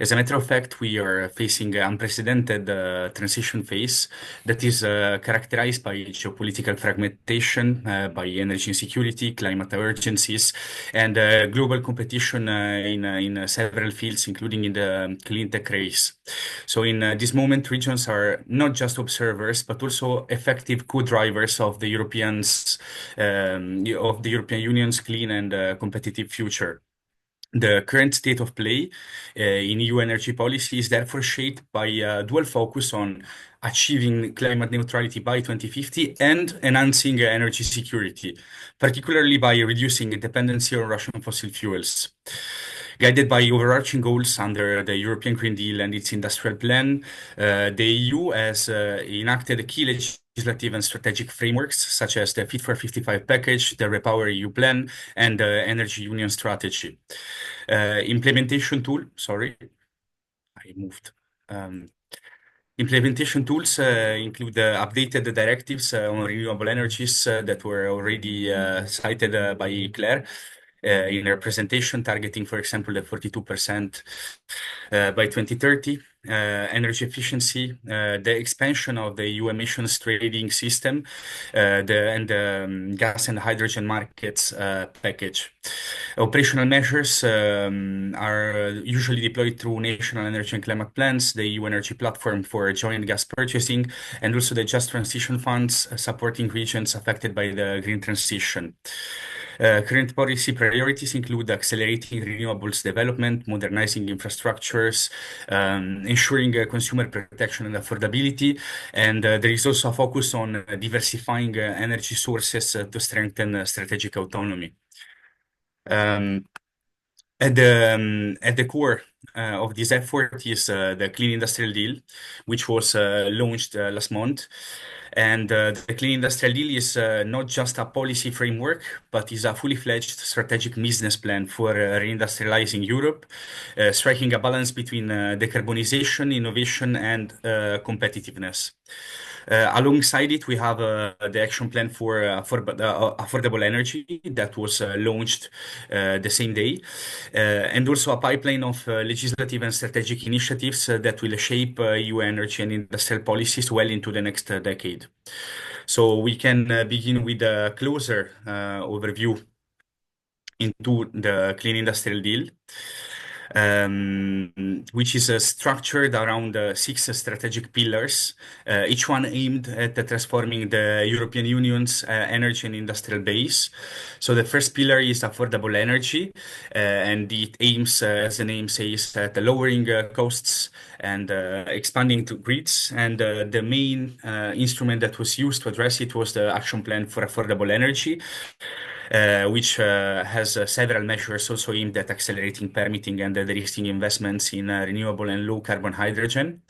As a matter of fact, we are facing an unprecedented transition phase that is characterized by geopolitical fragmentation, by energy insecurity, climate urgencies, and global competition in several fields, including in the clean tech race. So in this moment, regions are not just observers, but also effective co-drivers of the European Union's clean and competitive future. The current state of play in EU energy policy is therefore shaped by a dual focus on achieving climate neutrality by 2050 and enhancing energy security, particularly by reducing dependency on Russian fossil fuels. Guided by overarching goals under the European Green Deal and its industrial plan, the EU has enacted key legislative and strategic frameworks such as the Fit for 55 package, the Repower EU plan, and the Energy Union strategy. Implementation tools include updated directives on renewable energies that were already cited by Claire in her presentation, targeting, for example, the 42% by 2030, energy efficiency, the expansion of the EU emissions trading system, the gas and hydrogen markets package. Operational measures are usually deployed through national energy and climate plans, the EU energy platform for joint gas purchasing, and also the Just Transition funds supporting regions affected by the green transition. Current policy priorities include accelerating renewables development, modernizing infrastructures, ensuring consumer protection and affordability, and there is also a focus on diversifying energy sources to strengthen strategic autonomy. At the core of this effort is the Clean Industrial Deal, which was launched last month. And the Clean Industrial Deal is not just a policy framework, but is a fully fledged strategic business plan for reindustrializing Europe, striking a balance between decarbonization, innovation, and competitiveness. Alongside it, we have the action plan for affordable energy that was launched the same day, and also a pipeline of legislative and strategic initiatives that will shape EU energy and industrial policies well into the next decade. So we can begin with a closer overview into the Clean Industrial Deal, which is structured around 6 strategic pillars, each one aimed at transforming the European Union's energy and industrial base. So the first pillar is affordable energy, and it aims, as the name says, at lowering costs and expanding to grids. And the main instrument that was used to address it was the Action Plan for Affordable Energy, which has several measures also aimed at accelerating permitting and de-risking investments in renewable and low-carbon hydrogen.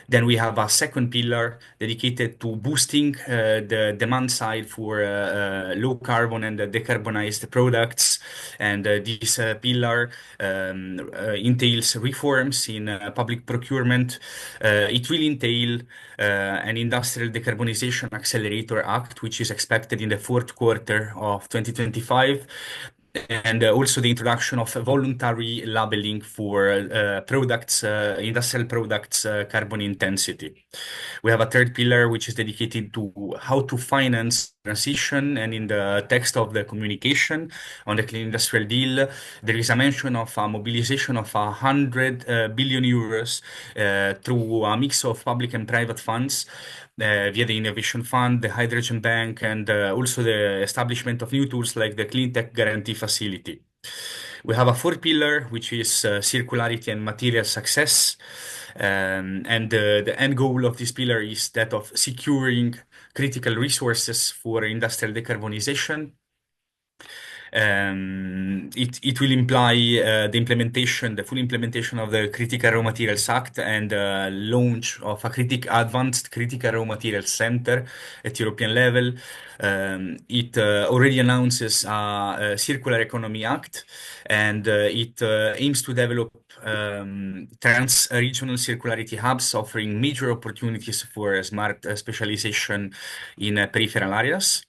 Then we have a second pillar dedicated to boosting the demand side for low carbon and decarbonized products. And this pillar entails reforms in public procurement. It will entail an industrial decarbonization accelerator act, which is expected in the fourth quarter of 2025. And also the introduction of voluntary labeling for products, industrial products, carbon intensity. We have a third pillar which is dedicated to how to finance transition, and in the text of the communication on the Clean Industrial Deal, there is a mention of a mobilization of 100 billion euros through a mix of public and private funds via the Innovation Fund, the Hydrogen Bank, and also the establishment of new tools like the Clean Tech Guarantee Facility. We have a fourth pillar, which is circularity and material success. And the end goal of this pillar is that of securing critical resources for industrial decarbonization. It will imply the full implementation of the Critical Raw Materials Act and launch of a advanced critical raw materials center at European level. It already announces a Circular Economy Act, and it aims to develop trans-regional circularity hubs, offering major opportunities for smart specialization in peripheral areas.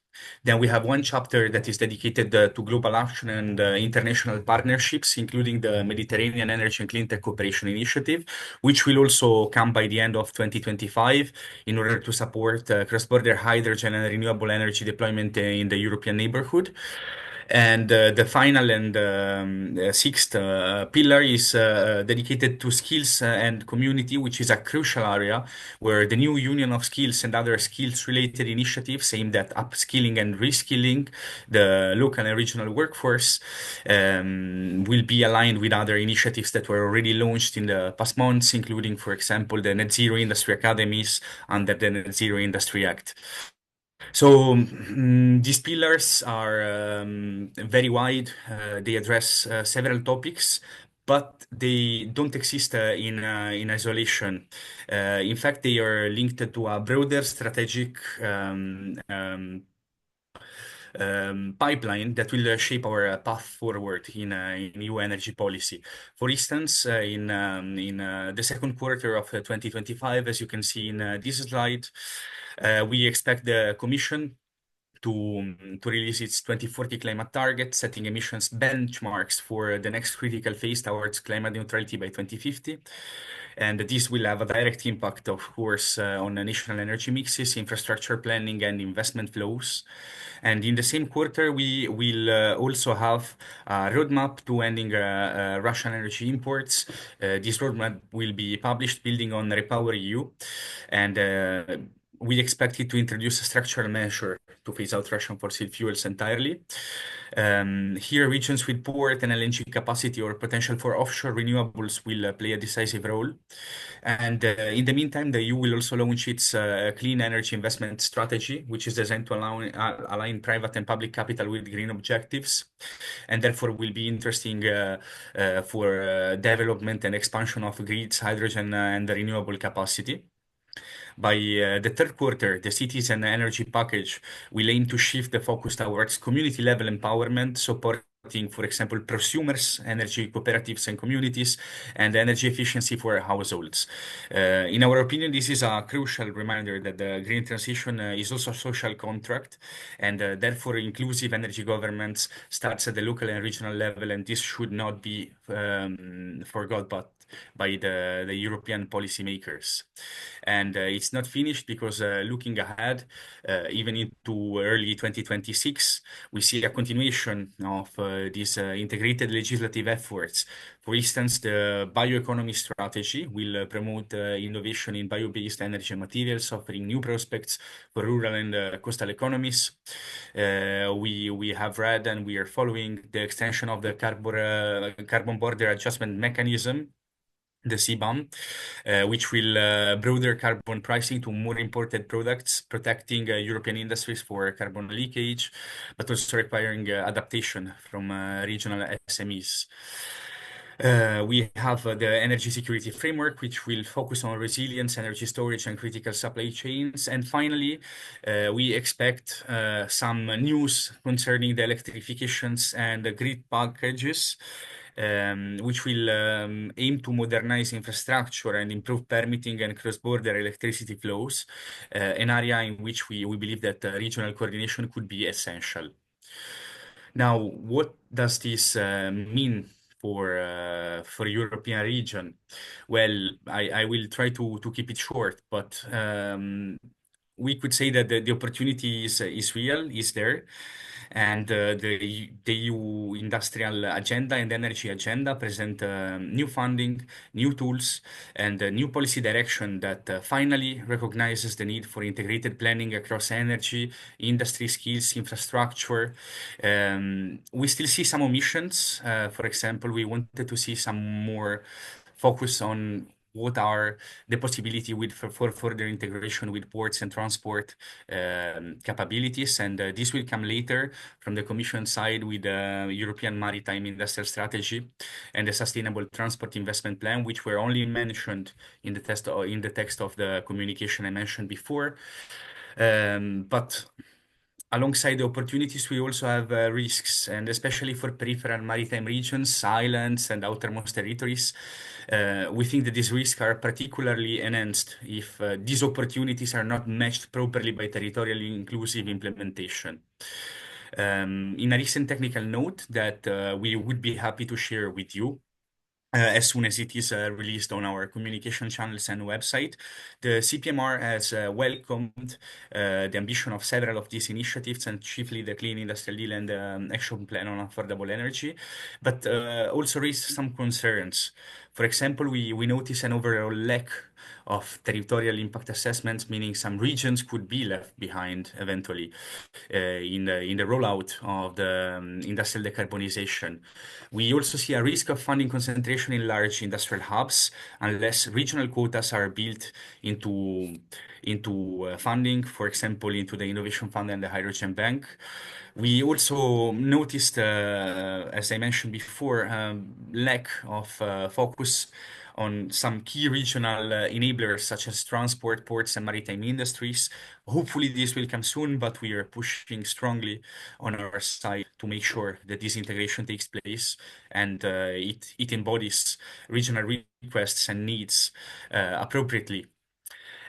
Then we have one chapter that is dedicated to global action and international partnerships, including the Mediterranean Energy and Clean Tech Cooperation Initiative, which will also come by the end of 2025 in order to support cross-border hydrogen and renewable energy deployment in the European neighborhood. And the final and sixth pillar is dedicated to skills and community, which is a crucial area where the new Union of Skills and other skills-related initiatives aimed at upskilling and reskilling the local and regional workforce will be aligned with other initiatives that were already launched in the past months, including, for example, the Net Zero Industry Academies under the Net Zero Industry Act. So these pillars are very wide. They address several topics, but they don't exist in isolation. In fact, they are linked to a broader strategic pipeline that will shape our path forward in new energy policy. For instance, in the second quarter of 2025, as you can see in this slide, we expect the Commission to release its 2040 climate target, setting emissions benchmarks for the next critical phase towards climate neutrality by 2050. And this will have a direct impact, of course, on national energy mixes, infrastructure planning, and investment flows. And in the same quarter, we will also have a roadmap to ending Russian energy imports. This roadmap will be published building on Repower EU, and we expect it to introduce a structural measure to phase out Russian fossil fuels entirely. Here, regions with port and LNG capacity or potential for offshore renewables will play a decisive role. And in the meantime, the EU will also launch its clean energy investment strategy, which is designed to align private and public capital with green objectives, and therefore will be interesting for development and expansion of grids, hydrogen, and the renewable capacity. By the third quarter, the cities and energy package will aim to shift the focus towards community-level empowerment, supporting, for example, prosumers, energy cooperatives and communities, and energy efficiency for households. In our opinion, this is a crucial reminder that the green transition is also a social contract, and therefore inclusive energy governments starts at the local and regional level, and this should not be forgot by the European policymakers. And it's not finished because looking ahead, even into early 2026, we see a continuation of these integrated legislative efforts. For instance, the bioeconomy strategy will promote innovation in bio-based energy materials, offering new prospects for rural and coastal economies. We have read and we are following the extension of the carbon border adjustment mechanism, the CBAM, which will broader carbon pricing to more imported products, protecting European industries for carbon leakage, but also requiring adaptation from regional SMEs. We have the energy security framework, which will focus on resilience, energy storage, and critical supply chains. And finally, we expect some news concerning the electrifications and the grid packages, which will aim to modernize infrastructure and improve permitting and cross-border electricity flows, an area in which we believe that regional coordination could be essential. Now, what does this mean for European region? Well, I will try to keep it short, but we could say that the opportunity is real, is there, and the EU industrial agenda and energy agenda present new funding, new tools, and a new policy direction that finally recognizes the need for integrated planning across energy, industry, skills, infrastructure. We still see some omissions. For example, we wanted to see some more focus on what are the possibility for further integration with ports and transport capabilities, and this will come later from the Commission side with the European Maritime Industrial Strategy and the Sustainable Transport Investment Plan, which were only mentioned in the text of the communication I mentioned before. But alongside the opportunities, we also have risks, and especially for peripheral maritime regions, islands, and outermost territories. We think that these risks are particularly enhanced if these opportunities are not matched properly by territorially inclusive implementation. In a recent technical note that we would be happy to share with you, as soon as it is released on our communication channels and website, the CPMR has welcomed the ambition of several of these initiatives, and chiefly the Clean Industrial Deal and the Action Plan on Affordable Energy, but also raised some concerns. For example, we notice an overall lack of territorial impact assessments, meaning some regions could be left behind eventually in the rollout of the industrial decarbonization. We also see a risk of funding concentration in large industrial hubs unless regional quotas are built into funding, for example, into the Innovation Fund and the Hydrogen Bank. We also noticed, as I mentioned before, lack of focus on some key regional enablers such as transport, ports, and maritime industries. Hopefully, this will come soon, but we are pushing strongly on our side to make sure that this integration takes place and it embodies regional requests and needs appropriately.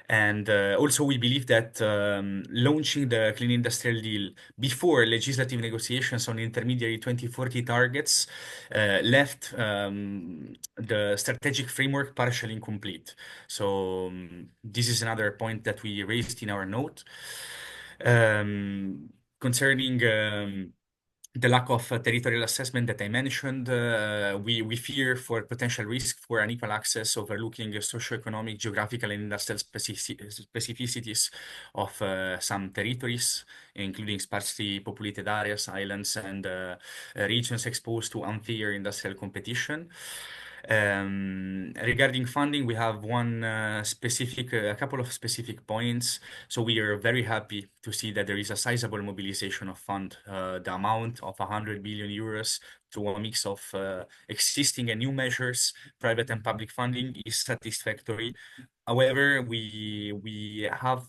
And also, we believe that launching the Clean Industrial Deal before legislative negotiations on intermediary 2040 targets left the strategic framework partially incomplete. So this is another point that we raised in our note. Concerning the lack of territorial assessment that I mentioned, we fear for potential risk for unequal access, overlooking socioeconomic, geographical, and industrial specificities of some territories, including sparsely populated areas, islands, and regions exposed to unfair industrial competition. Regarding funding, we have a couple of specific points. So we are very happy to see that there is a sizable mobilization of fund. The amount of 100 billion euros through a mix of existing and new measures, private and public funding, is satisfactory. However, we have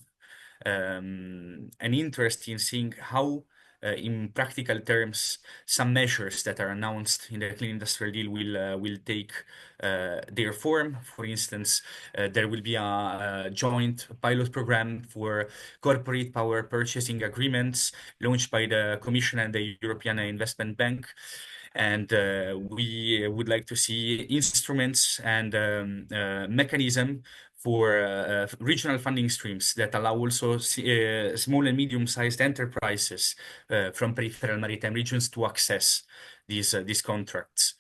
an interest in seeing how in practical terms, some measures that are announced in the Clean Industrial Deal will take their form. For instance, there will be a joint pilot program for corporate power purchasing agreements launched by the Commission and the European Investment Bank. And we would like to see instruments and mechanism for regional funding streams that allow also small and medium-sized enterprises from peripheral maritime regions to access these contracts.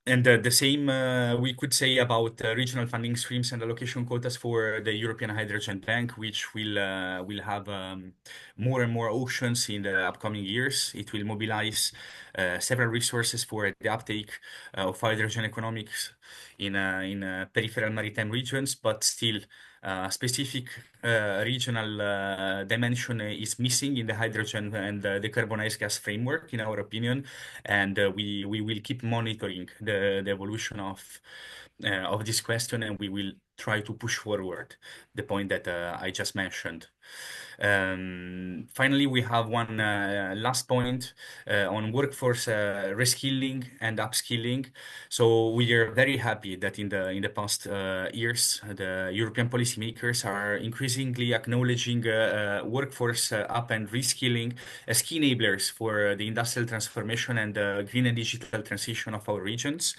And the same we could say about regional funding streams and allocation quotas for the European Hydrogen Bank, which will have more and more auctions in the upcoming years. It will mobilize several resources for the uptake of hydrogen economics in peripheral maritime regions, but still Specific regional dimension is missing in the hydrogen and decarbonized gas framework, in our opinion, and we will keep monitoring the evolution of this question, and we will try to push forward the point that I just mentioned. Finally, we have one last point on workforce reskilling and upskilling. So we are very happy that in the past years, the European policymakers are increasingly acknowledging workforce up and reskilling as key enablers for the industrial transformation and green and digital transition of our regions.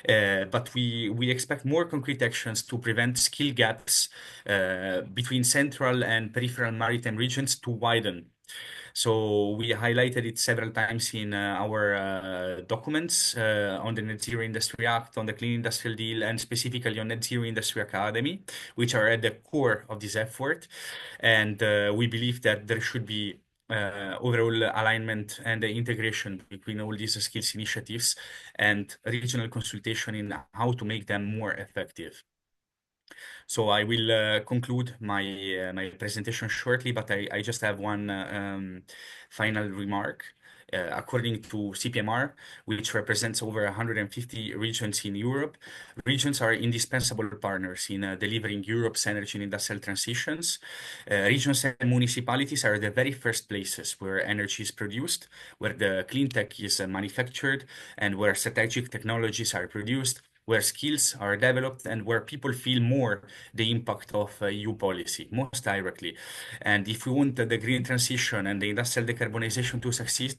But we expect more concrete actions to prevent skill gaps between central and peripheral maritime regions to widen. So we highlighted it several times in our documents on the Net Zero Industry Act, on the Clean Industrial Deal, and specifically on Net Zero Industry Academy, which are at the core of this effort. And we believe that there should be overall alignment and integration between all these skills initiatives and regional consultation in how to make them more effective. So I will conclude my presentation shortly, but I just have one final remark. According to CPMR, which represents over 150 regions in Europe, regions are indispensable partners in delivering Europe's energy and industrial transitions. Regions and municipalities are the very first places where energy is produced, where the clean tech is manufactured, and where strategic technologies are produced, where skills are developed, and where people feel more the impact of EU policy, most directly. And if we want the green transition and the industrial decarbonization to succeed,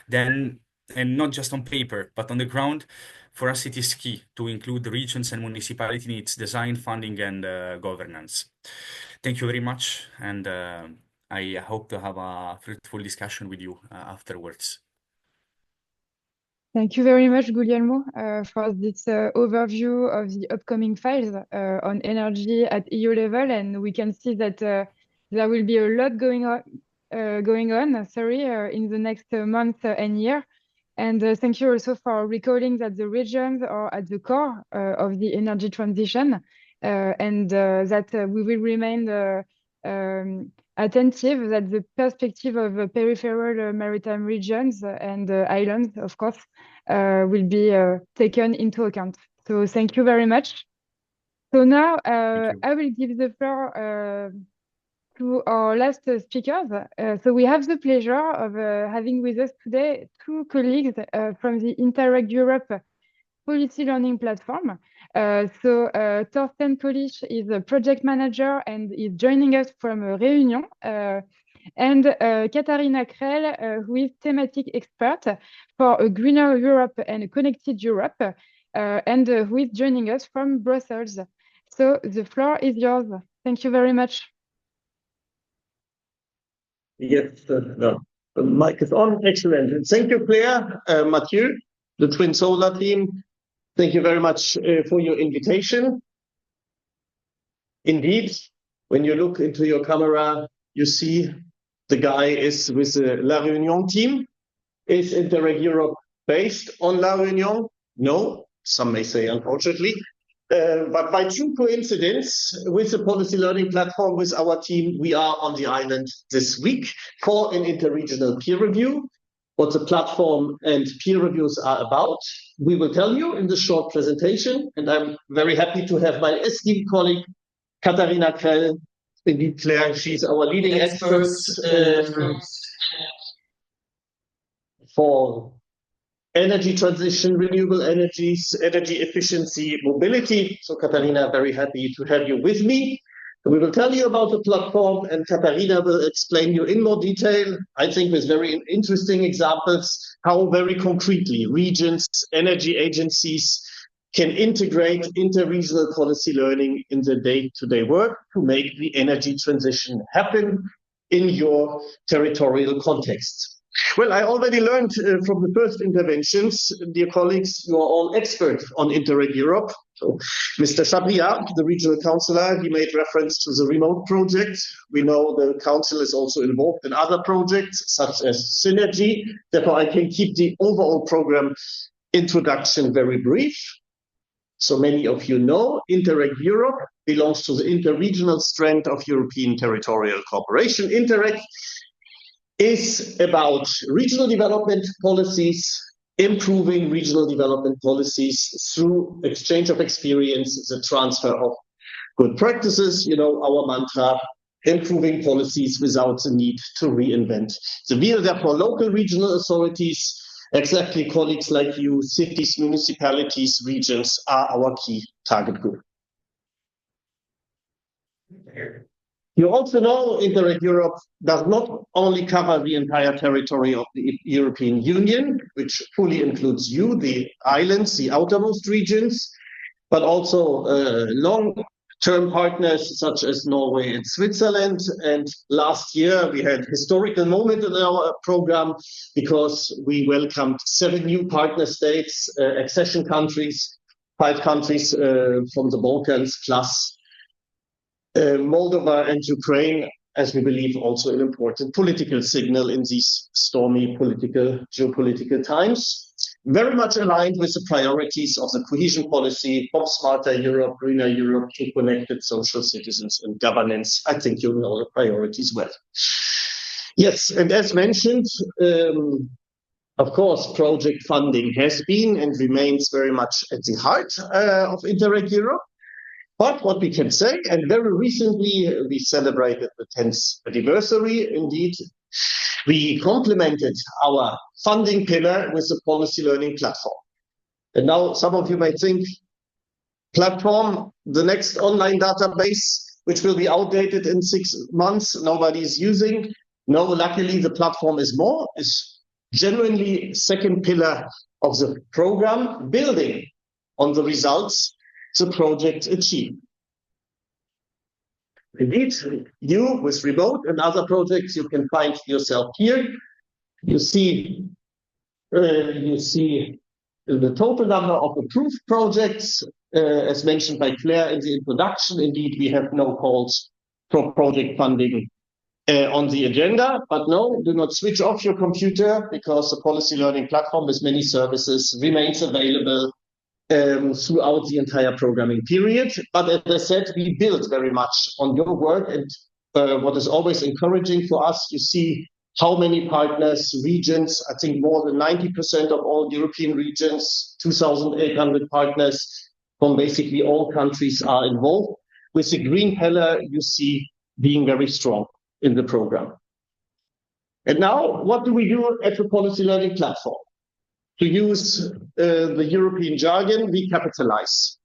then, and not just on paper, but on the ground, for us it is key to include the regions and municipality needs, design, funding, and governance. Thank you very much, and I hope to have a fruitful discussion with you afterwards. Thank you very much, Guglielmo, for this overview of the upcoming files on energy at EU level. And we can see that there will be a lot going on, in the next month and year. And thank you also for recalling that the regions are at the core of the energy transition, and that we will remain attentive that the perspective of peripheral maritime regions and islands, of course, will be taken into account. So thank you very much. So now I will give the floor to our last speakers. So we have the pleasure of having with us today two colleagues from the Interreg Europe Policy Learning Platform. So Thorsten Kolisch is a project manager and is joining us from Réunion. And Katharina Krell, who is thematic expert for a greener Europe and a connected Europe, and who is joining us from Brussels. So the floor is yours. Thank you very much. Yes, the mic is on. Excellent. Thank you, Claire, Mathieu, the TwInSolar team. Thank you very much for your invitation. Indeed, when you look into your camera, you see the guy is with the La Réunion team. Is Interreg Europe based on La Réunion? No, some may say unfortunately. But by true coincidence, with the policy learning platform with our team, we are on the island this week for an interregional peer review. What the platform and peer reviews are about, we will tell you in this short presentation. And I'm very happy to have my esteemed colleague, Katharina Krell. Indeed, Claire, she's our leading expert for energy transition, renewable energies, energy efficiency, mobility. So Katharina, very happy to have you with me. We will tell you about the platform, and Katharina will explain you in more detail, I think with very interesting examples, how very concretely regions, energy agencies can integrate interregional policy learning in the day-to-day work to make the energy transition happen in your territorial context. Well, I already learned from the first interventions, dear colleagues, you are all experts on Interreg Europe. So Mr. Chabriat, the regional councillor, he made reference to the remote project. We know the council is also involved in other projects, such as Synergy. Therefore, I can keep the overall program introduction very brief. so many of you know, Interreg Europe belongs to the interregional strand of European territorial cooperation. Interreg is about regional development policies, improving regional development policies through exchange of experience, the transfer of good practices, you know, our mantra, improving policies without the need to reinvent the wheel. Therefore, local regional authorities, exactly colleagues like you, cities, municipalities, regions are our key target group. You also know Interreg Europe does not only cover the entire territory of the European Union, which fully includes you, the islands, the outermost regions, but also long-term partners such as Norway and Switzerland. And last year we had a historical moment in our program because we welcomed 7 new partner states, accession countries, 5 countries from the Balkans, plus Moldova and Ukraine, as we believe also an important political signal in these stormy geopolitical times. Very much aligned with the priorities of the cohesion policy of smarter Europe, greener Europe, to connected social citizens and governance. I think you know the priorities well. Yes, and as mentioned, of course, project funding has been and remains very much at the heart of Interreg Europe. But what we can say, and very recently we celebrated the 10th anniversary, indeed, we complemented our funding pillar with the policy learning platform. And now some of you may think, platform, the next online database, which will be outdated in 6 months, nobody is using. No, luckily the platform is genuinely second pillar of the program, building on the results the project achieved. Indeed, you with remote and other projects, you can find yourself here. You see the total number of approved projects, as mentioned by Claire in the introduction. Indeed, we have no calls for project funding on the agenda, but no, do not switch off your computer because the policy learning platform with many services remains available throughout the entire programming period. But as I said, we build very much on your work, and what is always encouraging for us, you see how many partners, regions, I think more than 90% of all European regions, 2,800 partners from basically all countries are involved. With the green pillar, you see being very strong in the program. And now, what do we do at the policy learning platform? To use the European jargon, we capitalize.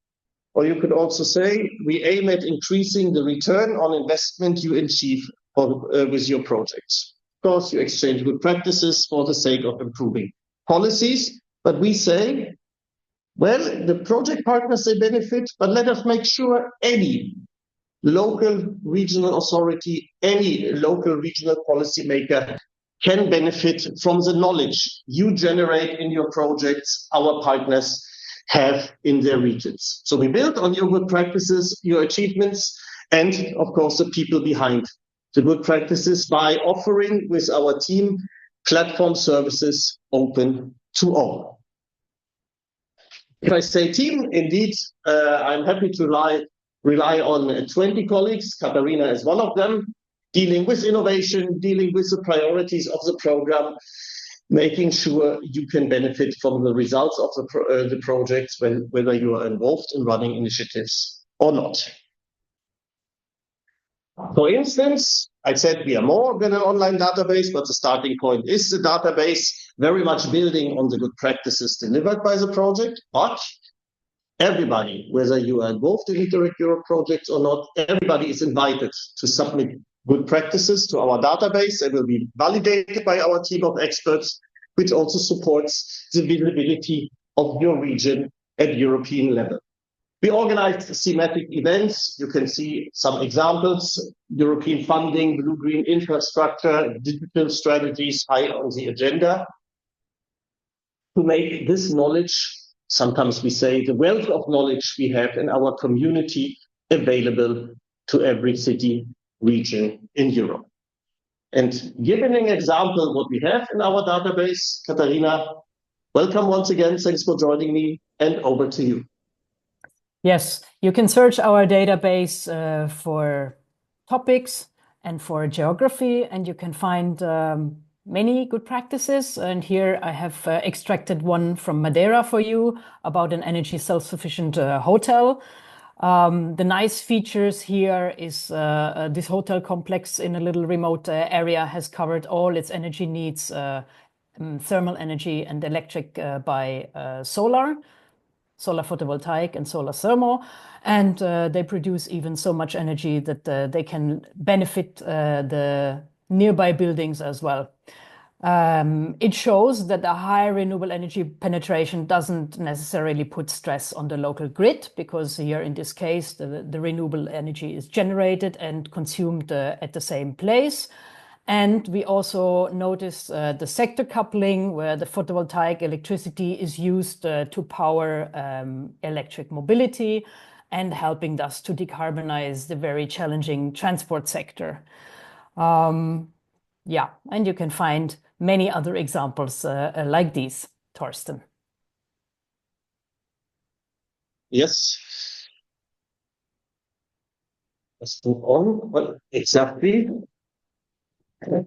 Or you could also say, we aim at increasing the return on investment you achieve with your projects. Of course, you exchange good practices for the sake of improving policies, but we say, well, the project partners, they benefit, but let us make sure any local regional authority, any local regional policymaker can benefit from the knowledge you generate in your projects, our partners have in their regions. So we build on your good practices, your achievements, and of course the people behind the good practices by offering with our team platform services open to all. If I say team, indeed, I'm happy to rely on 20 colleagues. Katharina is one of them, dealing with innovation, dealing with the priorities of the program, making sure you can benefit from the results of the projects, whether you are involved in running initiatives or not. For instance, I said we are more than an online database, but the starting point is the database, very much building on the good practices delivered by the project. But everybody, whether you are involved in Interreg Europe projects or not, everybody is invited to submit good practices to our database. They will be validated by our team of experts, which also supports the visibility of your region at European level. We organized thematic events. You can see some examples: European funding, blue-green infrastructure, digital strategies high on the agenda. To make this knowledge, sometimes we say the wealth of knowledge we have in our community, available to every city, region in Europe. And giving an example what we have in our database, Katharina, welcome once again. Thanks for joining me, and over to you. Yes, you can search our database for topics and for geography, and you can find many good practices. And here I have extracted one from Madeira for you about an energy self-sufficient hotel. The nice features here is this hotel complex in a little remote area has covered all its energy needs, thermal energy and electric by solar photovoltaic and solar thermal, and they produce even so much energy that they can benefit the nearby buildings as well. It shows that a high renewable energy penetration doesn't necessarily put stress on the local grid, because here in this case the renewable energy is generated and consumed at the same place. And we also notice the sector coupling, where the photovoltaic electricity is used to power electric mobility and helping us to decarbonize the very challenging transport sector. Yeah, and you can find many other examples like these, Torsten. Yes. Let's move on. Well, exactly.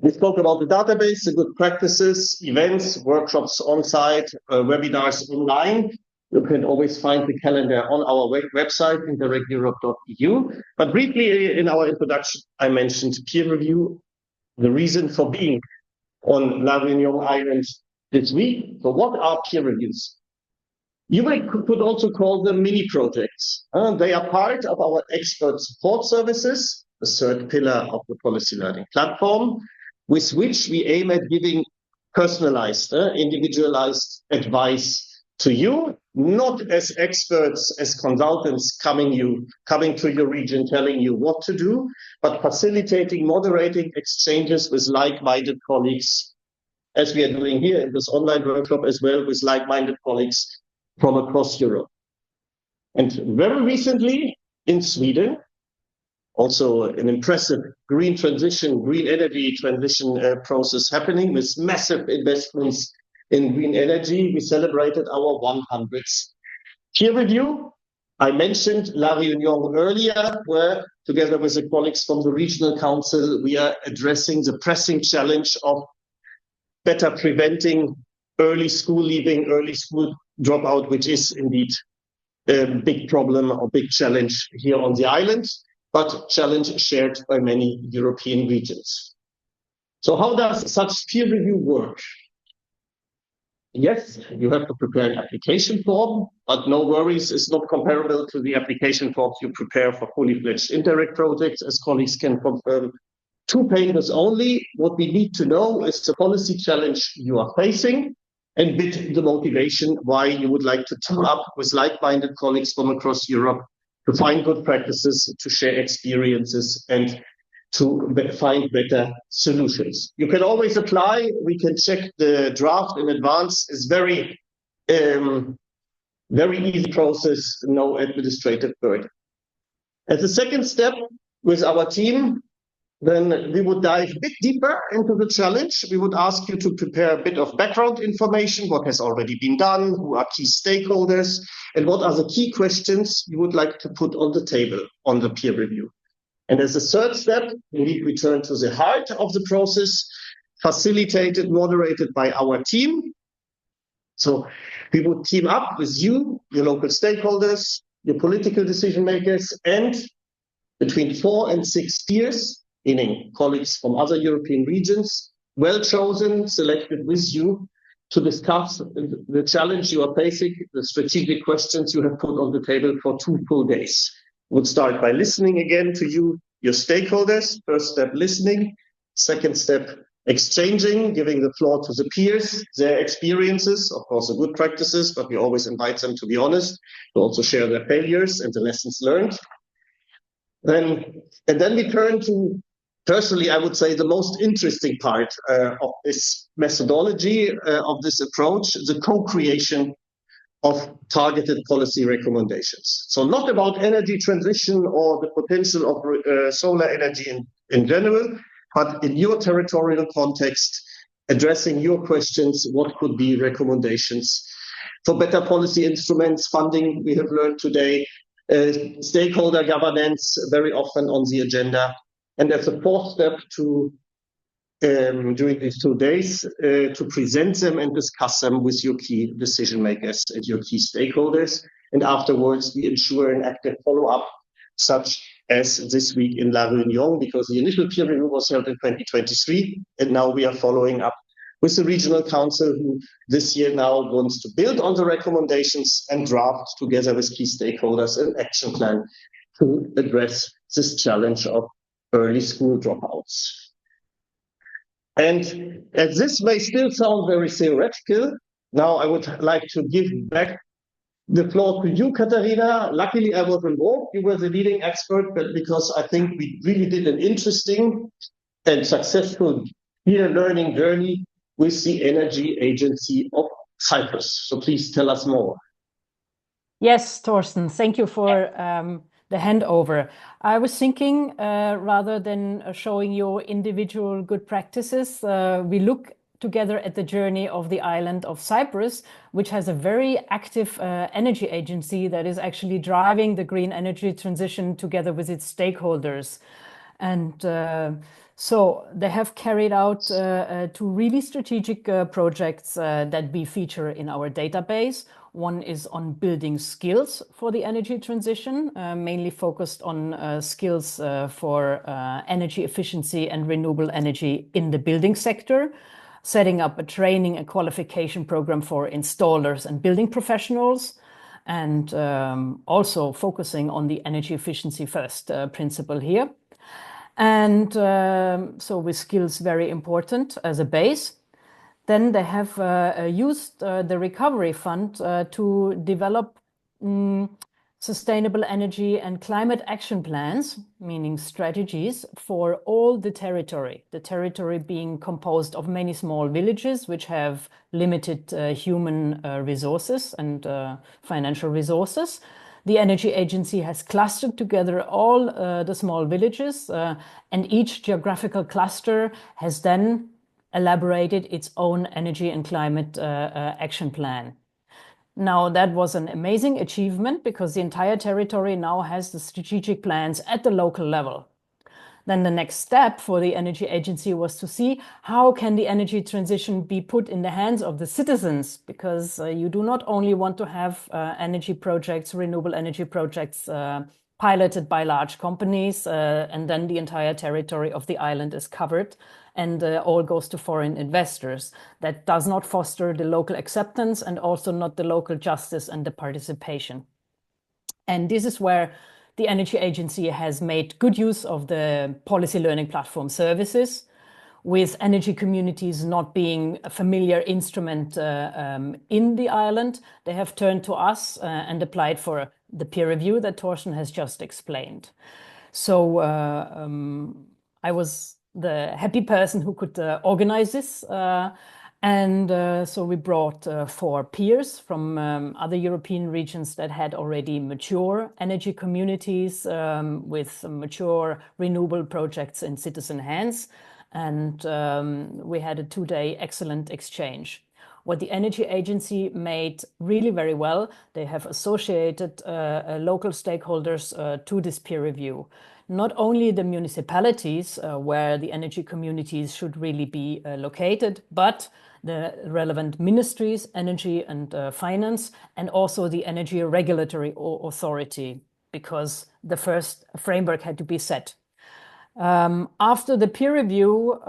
We spoke about the database, the good practices, events, workshops on site, webinars online. You can always find the calendar on our website, interregeurope.eu. But briefly in our introduction, I mentioned peer review, the reason for being on La Réunion Island this week. So what are peer reviews? You could also call them mini projects. They are part of our expert support services, the third pillar of the policy learning platform, with which we aim at giving personalized, individualized advice to you, not as experts, as consultants coming to your region, telling you what to do, but facilitating, moderating exchanges with like-minded colleagues, as we are doing here in this online workshop as well, with like-minded colleagues from across Europe. And very recently in Sweden, also an impressive green energy transition process happening with massive investments in green energy. We celebrated our 100th peer review. I mentioned La Réunion earlier, where together with the colleagues from the regional council, we are addressing the pressing challenge of better preventing early school leaving, early school dropout, which is indeed a big problem or big challenge here on the island, but challenge shared by many European regions. So how does such peer review work? Yes, you have to prepare an application form, but no worries, it's not comparable to the application forms you prepare for fully fledged Interreg projects, as colleagues can confirm. 2 pages only. What we need to know is the policy challenge you are facing, and with the motivation why you would like to team up with like-minded colleagues from across Europe to find good practices, to share experiences, and to find better solutions. You can always apply. We can check the draft in advance. It's very easy process, no administrative burden. As a second step with our team, then we would dive a bit deeper into the challenge. We would ask you to prepare a bit of background information, what has already been done, who are key stakeholders, and what are the key questions you would like to put on the table on the peer review. And as a third step, we return to the heart of the process, facilitated, moderated by our team. So we would team up with you, your local stakeholders, your political decision makers, and between 4 and 6 peers, meaning colleagues from other European regions, well chosen, selected with you to discuss the challenge you are facing, the strategic questions you have put on the table for 2 full days. We'll start by listening again to you, your stakeholders. First step, listening. Second step, exchanging, giving the floor to the peers, their experiences, of course, the good practices, but we always invite them to be honest, to also share their failures and the lessons learned. And then we turn to, personally, I would say the most interesting part of this methodology, of this approach, the co-creation of targeted policy recommendations. So not about energy transition or the potential of solar energy in general, but in your territorial context, addressing your questions, what could be recommendations for better policy instruments, funding we have learned today, stakeholder governance very often on the agenda. And as a fourth step during these 2 days, to present them and discuss them with your key decision makers and your key stakeholders. And afterwards, we ensure an active follow-up, such as this week in La Réunion, because the initial peer review was held in 2023, and now we are following up with the regional council, who this year now wants to build on the recommendations and draft together with key stakeholders an action plan to address this challenge of early school dropouts. And as this may still sound very theoretical, now I would like to give back the floor to you, Katharina. Luckily, I was involved. You were the leading expert, but because I think we really did an interesting and successful peer learning journey with the Energy Agency of Cyprus. So please tell us more. Yes, Thorsten, thank you for the handover. I was thinking, rather than showing you individual good practices, we look together at the journey of the island of Cyprus, which has a very active energy agency that is actually driving the green energy transition together with its stakeholders. And so they have carried out 2 really strategic projects that we feature in our database. One is on building skills for the energy transition, mainly focused on skills for energy efficiency and renewable energy in the building sector, setting up a training and qualification program for installers and building professionals, and also focusing on the energy efficiency first principle here. And so with skills very important as a base. Then they have used the recovery fund to develop sustainable energy and climate action plans, meaning strategies for all the territory being composed of many small villages which have limited human resources and financial resources. The Energy Agency has clustered together all the small villages, and each geographical cluster has then elaborated its own energy and climate action plan. Now, that was an amazing achievement because the entire territory now has the strategic plans at the local level. Then the next step for the Energy Agency was to see how can the energy transition be put in the hands of the citizens, because you do not only want to have energy projects, renewable energy projects piloted by large companies, and then the entire territory of the island is covered and all goes to foreign investors. That does not foster the local acceptance and also not the local justice and the participation. And this is where the Energy Agency has made good use of the policy learning platform services, with energy communities not being a familiar instrument in the island. They have turned to us and applied for the peer review that Thorsten has just explained. So I was the happy person who could organize this. So we brought 4 peers from other European regions that had already mature energy communities with mature renewable projects in citizen hands. And we had a 2-day excellent exchange. What the Energy Agency made really very well, they have associated local stakeholders to this peer review. Not only the municipalities where the energy communities should really be located, but the relevant ministries, energy and finance, and also the energy regulatory authority, because the first framework had to be set. After the peer review,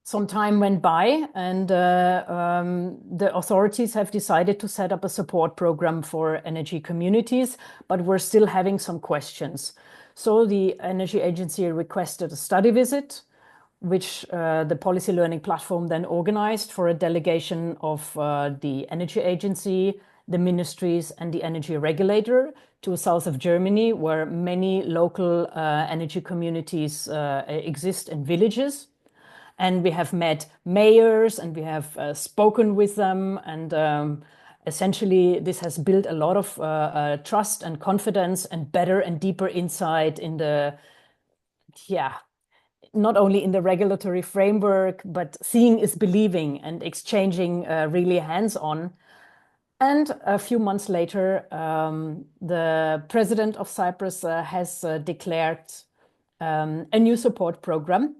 some time went by, and the authorities have decided to set up a support program for energy communities, but we're still having some questions. So the Energy Agency requested a study visit, which the policy learning platform then organized for a delegation of the Energy Agency, the ministries, and the energy regulator to south of Germany, where many local energy communities exist in villages. And we have met mayors and we have spoken with them. And essentially, this has built a lot of trust and confidence and better and deeper insight in the, not only in the regulatory framework, but seeing is believing and exchanging really hands-on. And a few months later, the president of Cyprus has declared a new support program.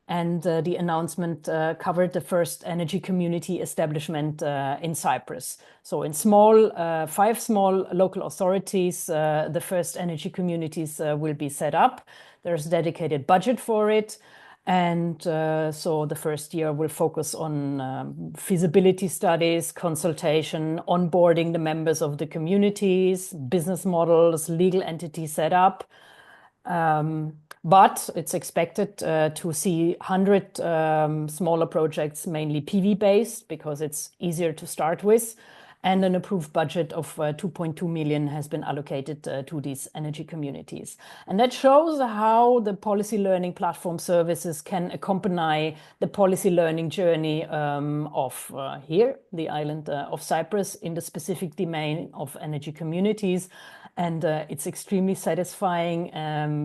And the announcement covered the first energy community establishment in Cyprus. So in 5 small local authorities, the first energy communities will be set up. There's a dedicated budget for it. And so the first year will focus on feasibility studies, consultation, onboarding the members of the communities, business models, legal entity setup. But it's expected to see 100 smaller projects, mainly PV-based, because it's easier to start with. And an approved budget of 2.2 million has been allocated to these energy communities. And that shows how the policy learning platform services can accompany the policy learning journey of here, the island of Cyprus, in the specific domain of energy communities. And it's extremely satisfying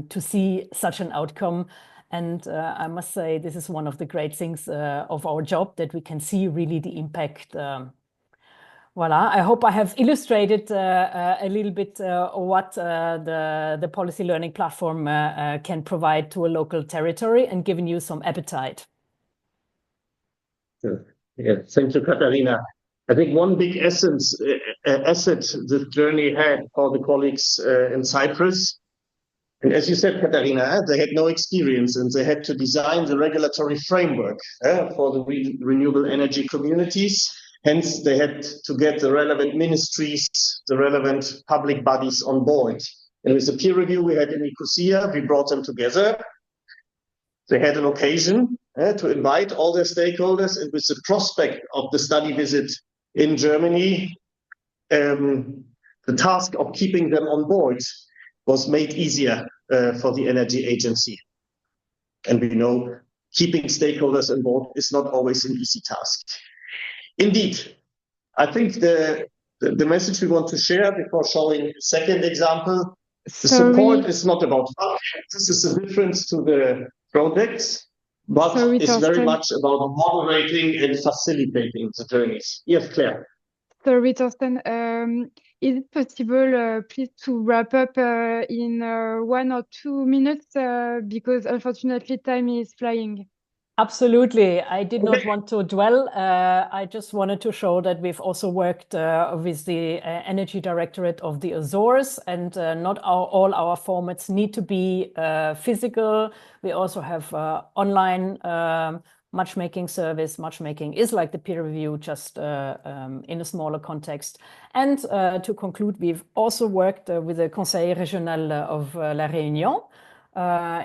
to see such an outcome. And I must say, this is one of the great things of our job, that we can see really the impact. Voila, I hope I have illustrated a little bit what the policy learning platform can provide to a local territory and given you some appetite. Yeah, thank you, Katharina. I think one big asset this journey had for the colleagues in Cyprus. And as you said, Katharina, they had no experience and they had to design the regulatory framework for the renewable energy communities. Hence, they had to get the relevant ministries, the relevant public bodies on board. And with the peer review we had in Nicosia, we brought them together. They had an occasion to invite all their stakeholders, and with the prospect of the study visit in Germany, the task of keeping them on board was made easier for the energy agency. And we know keeping stakeholders on board is not always an easy task. Indeed, I think the message we want to share before showing a second example, the support is not about funding. This is the difference to the projects, but it's very much about moderating and facilitating the journeys. Yes, Claire. Sorry, Torsten. Is it possible, please, to wrap up in 1 or 2 minutes, because unfortunately time is flying. Absolutely. I did not want to dwell. I just wanted to show that we've also worked with the Energy Directorate of the Azores, and not all our formats need to be physical. We also have online matchmaking service. Matchmaking is like the peer review, just in a smaller context. And to conclude, we've also worked with the Conseil Régional of La Réunion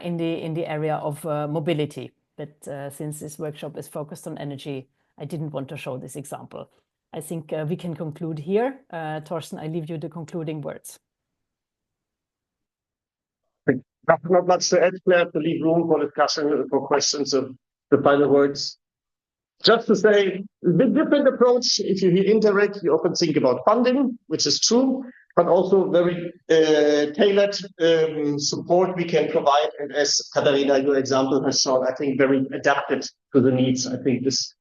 in the area of mobility. But since this workshop is focused on energy, I didn't want to show this example. I think we can conclude here. Torsten, I leave you the concluding words. Not much to add, Claire, to leave room for discussion, for questions of the final words. Just to say, a bit different approach. If you hear Interact, you often think about funding, which is true, but also very tailored support we can provide. And as Katharina, your example has shown, I think very adapted to the needs. I think this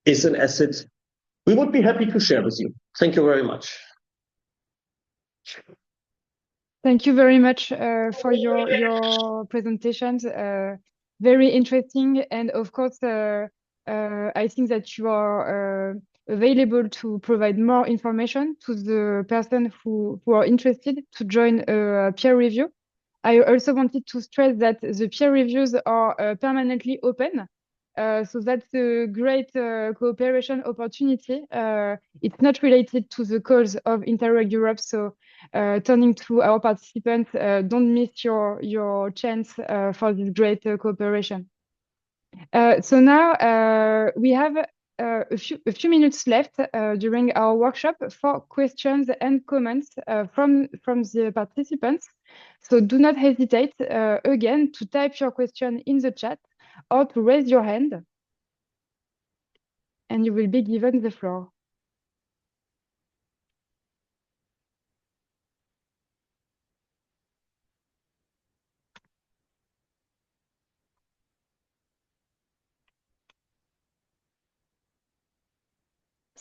is an asset we would be happy to share with you. Thank you very much. Thank you very much for your presentations. Very interesting. And of course, I think that you are available to provide more information to the person who are interested to join a peer review. I also wanted to stress that the peer reviews are permanently open. So that's a great cooperation opportunity. It's not related to the cause of Interreg Europe. So turning to our participants, don't miss your chance for this great cooperation. So now we have a few minutes left during our workshop for questions and comments from the participants. So do not hesitate again to type your question in the chat or to raise your hand, and you will be given the floor.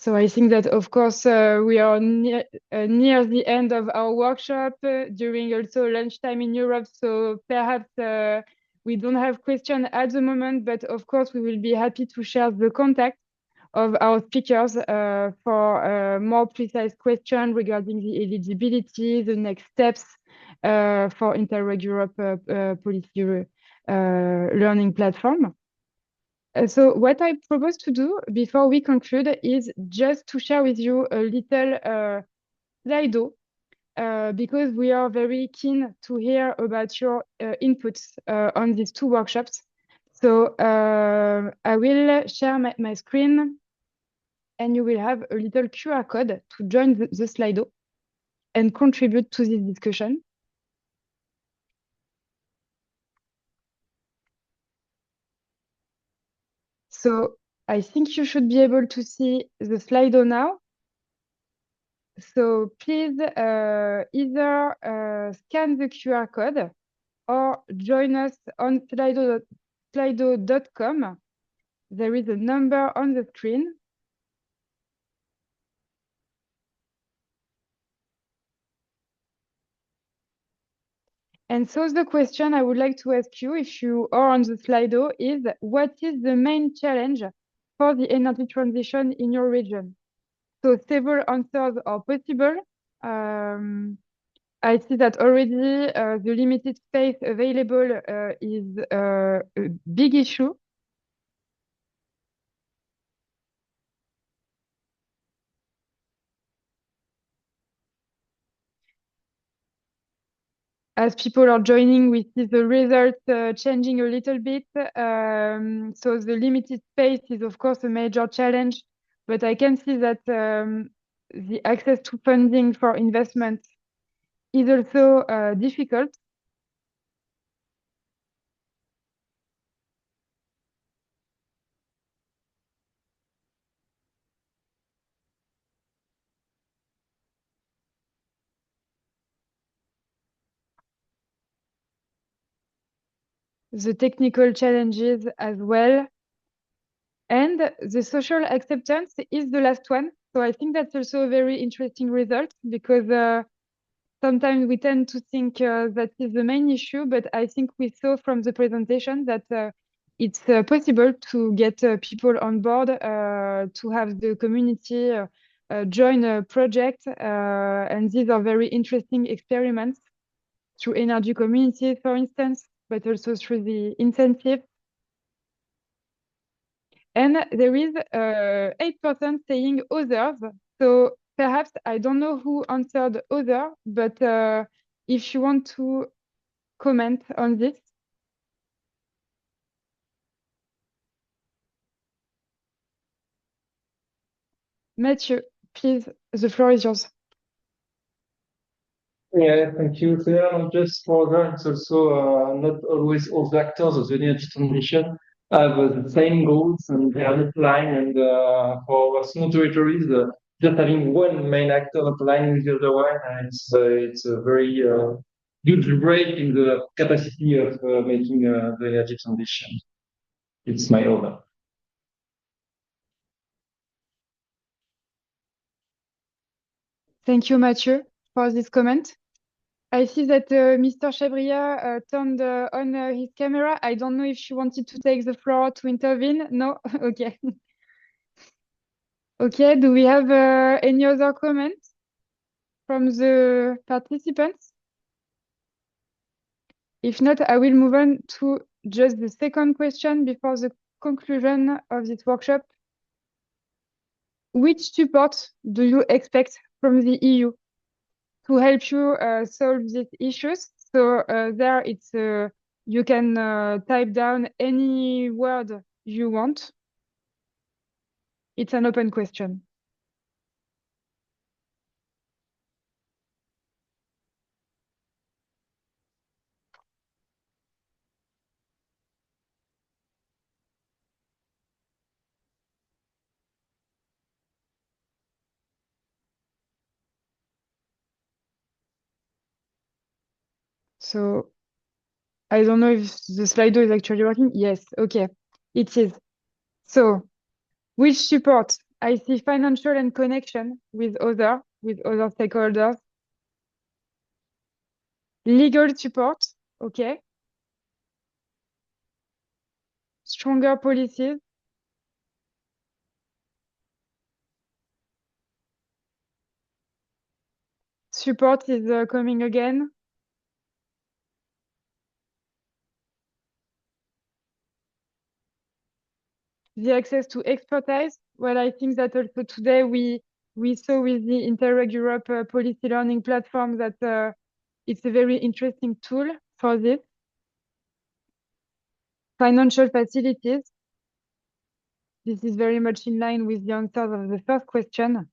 So I think that, of course, we are near the end of our workshop during also lunchtime in Europe. So perhaps we don't have questions at the moment, but of course, we will be happy to share the contact of our speakers for more precise questions regarding the eligibility, the next steps for Interreg Europe policy learning platform. So what I propose to do before we conclude is just to share with you a little Slido because we are very keen to hear about your inputs on these two workshops. So I will share my screen and you will have a little QR code to join the Slido and contribute to this discussion. So I think you should be able to see the Slido now. So please either scan the QR code or join us on slido.com. There is a number on the screen. And so the question I would like to ask you, if you are on the Slido, is what is the main challenge for the energy transition in your region? So several answers are possible. I see that already the limited space available is a big issue. As people are joining, we see the results changing a little bit. So the limited space is, of course, a major challenge, but I can see that the access to funding for investment is also difficult. The technical challenges as well. And the social acceptance is the last one. So I think that's also a very interesting result because sometimes we tend to think that is the main issue, but I think we saw from the presentation that it's possible to get people on board, to have the community join a project. And these are very interesting experiments through energy communities, for instance, but also through the incentive. And there is 8% saying others. So perhaps I don't know who answered other, but if you want to comment on this. Mathieu, please, the floor is yours. Yeah, thank you, Claire. And just for that, it's also not always all the actors of the energy transition have the same goals and they are not aligned. And for our small territories, just having one main actor not aligning with the other one, it's a very huge break in the capacity of making the energy transition. It's my order. Thank you, Mathieu, for this comment. I see that Mr. Chabria turned on his camera. I don't know if she wanted to take the floor to intervene. No? Okay. Okay, do we have any other comments from the participants? If not, I will move on to just the second question before the conclusion of this workshop. Which support do you expect from the EU to help you solve these issues? So there it's you can type down any word you want. It's an open question. So I don't know if the Slido is actually working. Yes, okay, it is. So which support I see financial and connection with other stakeholders. Legal support, okay. Stronger policies. Support is coming again. The access to expertise. Well, I think that also today we saw with the Interreg Europe policy learning platform that it's a very interesting tool for this. Financial facilities. This is very much in line with the answers of the first question.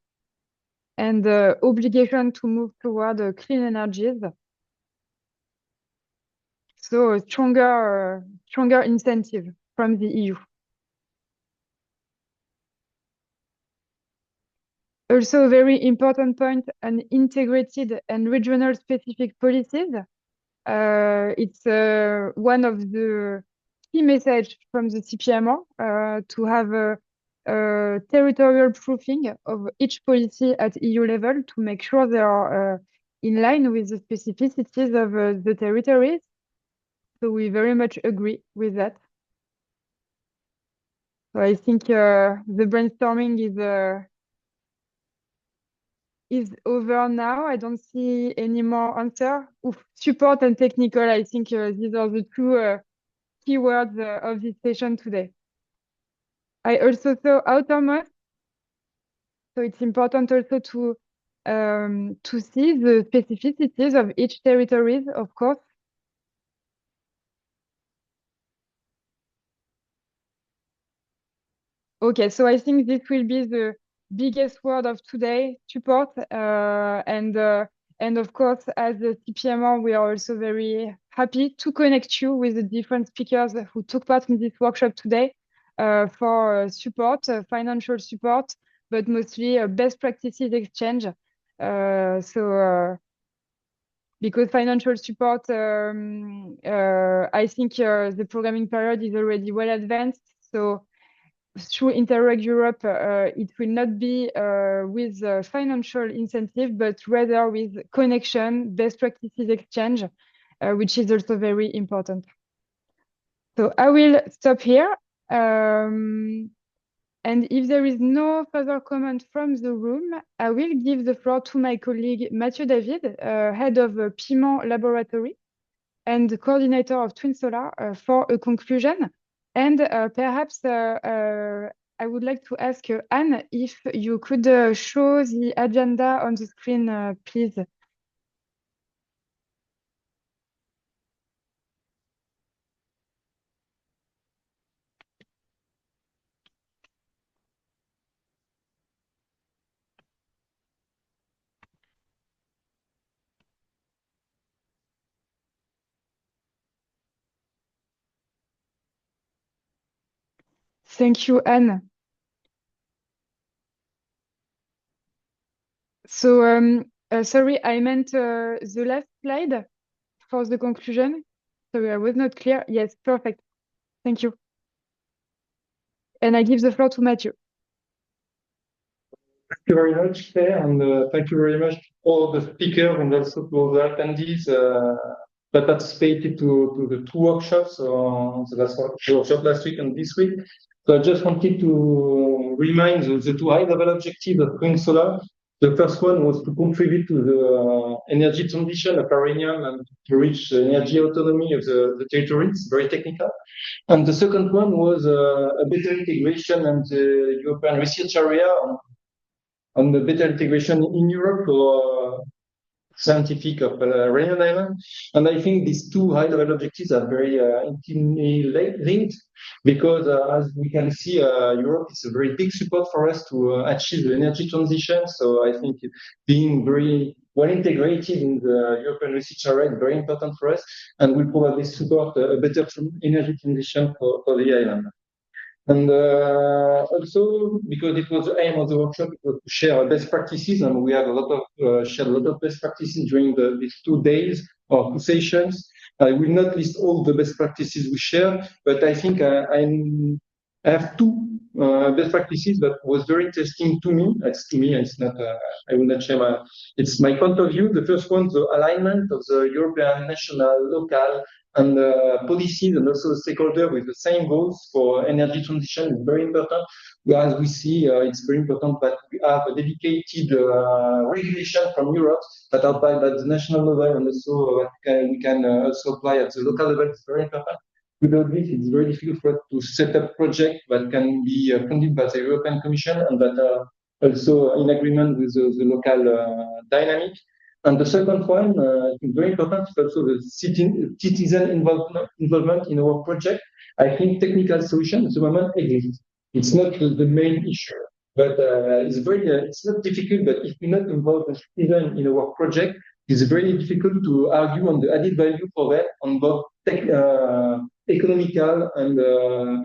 And the obligation to move toward clean energies. So a stronger incentive from the EU. Also a very important point, an integrated and regional specific policies. It's one of the key messages from the CPMR to have a territorial proofing of each policy at EU level to make sure they are in line with the specificities of the territories. So we very much agree with that. So I think the brainstorming is over now. I don't see any more answer. Support and technical, I think these are the two keywords of this session today. I also saw outermost. So it's important also to see the specificities of each territories, of course. Okay, so I think this will be the biggest word of today, support. And of course, as the CPMR, we are also very happy to connect you with the different speakers who took part in this workshop today for support, financial support, but mostly best practices exchange. Because financial support, I think the programming period is already well advanced. So through Interreg Europe, it will not be with financial incentive, but rather with connection, best practices exchange, which is also very important. So I will stop here. And if there is no further comment from the room, I will give the floor to my colleague Mathieu David, head of Piment Laboratory and the coordinator of TwInSolar for a conclusion. And perhaps I would like to ask Anne if you could show the agenda on the screen, please. Thank you, Anne. So, sorry, I meant the last slide for the conclusion. Sorry, I was not clear. Yes, perfect. Thank you. And I give the floor to Mathieu. Thank you very much, Claire, and thank you very much to all the speakers and also to all the attendees that participated to the two workshops, the workshop last week and this week. So I just wanted to remind the two high-level objectives of TwInSolar. The first one was to contribute to the energy transition of Arenium and to reach energy autonomy of the territories, very technical. And the second one was a better integration and the European research area on the better integration in Europe for scientific of Renewable Island. And I think these two high-level objectives are very intimately linked because as we can see, Europe is a very big support for us to achieve the energy transition. So I think being very well integrated in the European research area is very important for us and will probably support a better energy transition for the island. And also, because it was the aim of the workshop, it was to share best practices, and we have shared a lot of best practices during these 2 days or 2 sessions. I will not list all the best practices we share, but I think I I have two best practices that was very interesting to me. It's to me, it's not, I will not share it's my point of view. The first one, the alignment of the European, national, local, and policies and also the stakeholder with the same goals for energy transition is very important. Whereas we see it's very important that we have a dedicated regulation from Europe that are applied at the national level and also we can also apply at the local level. It's very important. Without this, it's very difficult for us to set up projects that can be funded by the European Commission and that are also in agreement with the local dynamic. And the second one, I think very important, is also the citizen involvement in our project. I think technical solution at the moment exists. It's not the main issue, but it's not difficult. But if we not involve the citizen in our project, it's very difficult to argue on the added value for them on both economical and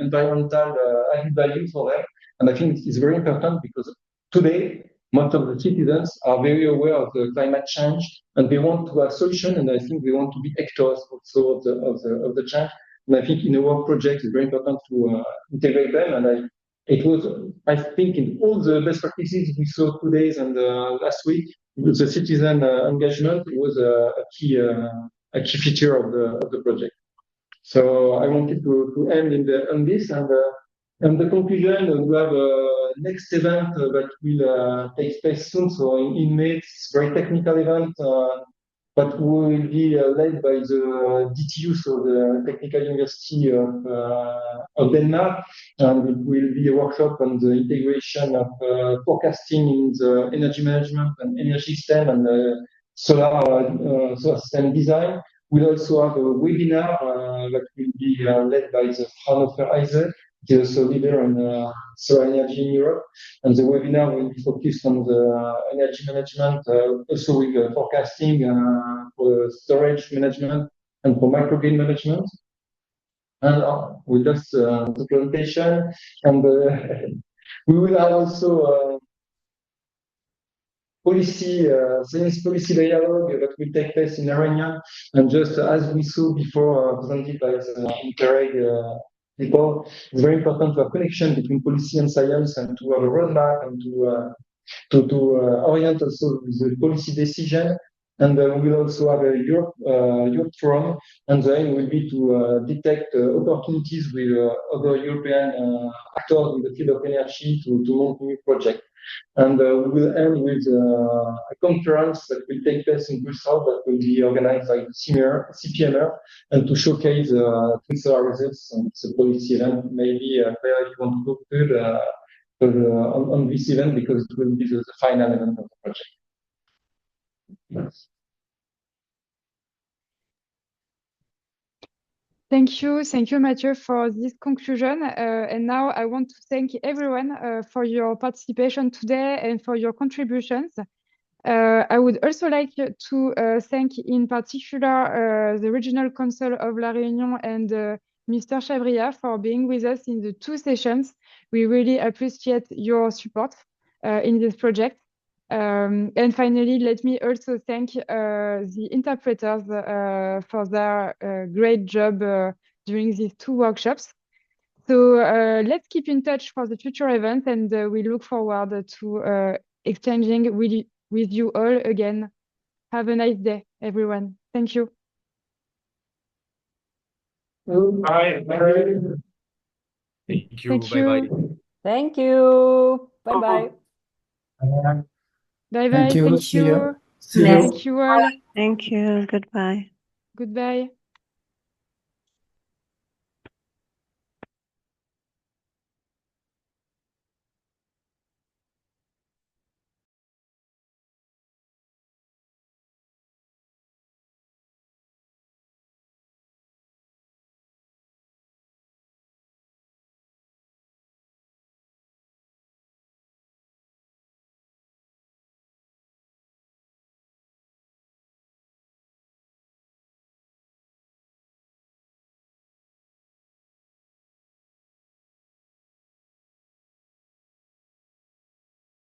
environmental added value for them. And I think it's very important because today most of the citizens are very aware of the climate change and they want to have solutions. And I think they want to be actors also of the change. And I think in our project it's very important to integrate them. And I think in all the best practices we saw 2 days and last week, the citizen engagement was a key feature of the project. So I wanted to end on this and the conclusion. We have a next event that will take place soon. So in May, it's a very technical event, but will be led by the DTU, so the Technical University of Denmark, and it will be a workshop on the integration of forecasting in the energy management and energy system and solar system design. We'll also have a webinar that will be led by the Fraunhofer ISE, which is also leader in solar energy in Europe. And the webinar will be focused on the energy management, also with forecasting for storage management and for microgrid management. And with just the presentation, and we will have also science policy dialogue that will take place in Arena. And just as we saw before, presented by the Interreg people, it's very important to have connection between policy and science and to have a roadmap and to orient also the policy decision. And we will also have a Europe forum, and the aim will be to detect opportunities with other European actors in the field of energy to launch new projects. And we will end with a conference that will take place in Brussels that will be organized by the CPMR and to showcase TwInSolar results and the policy event. Maybe Claire, if you want to look on this event because it will be the final event of the project. Yes. Thank you, Mathieu, for this conclusion. And now I want to thank everyone for your participation today and for your contributions. I would also like to thank in particular the Regional Council of La Réunion and Mr. Chabria for being with us in the 2 sessions. We really appreciate your support in this project. And finally, let me also thank the interpreters for their great job during these 2 workshops. So let's keep in touch for the future events, and we look forward to exchanging with you all again. Have a nice day, everyone. Thank you. Bye. Thank you. Thank Bye-bye. you. Thank you. Bye-bye. Bye-bye. Thank you. Thank See you. you. See you. Thank you all. Thank you. Goodbye. Goodbye.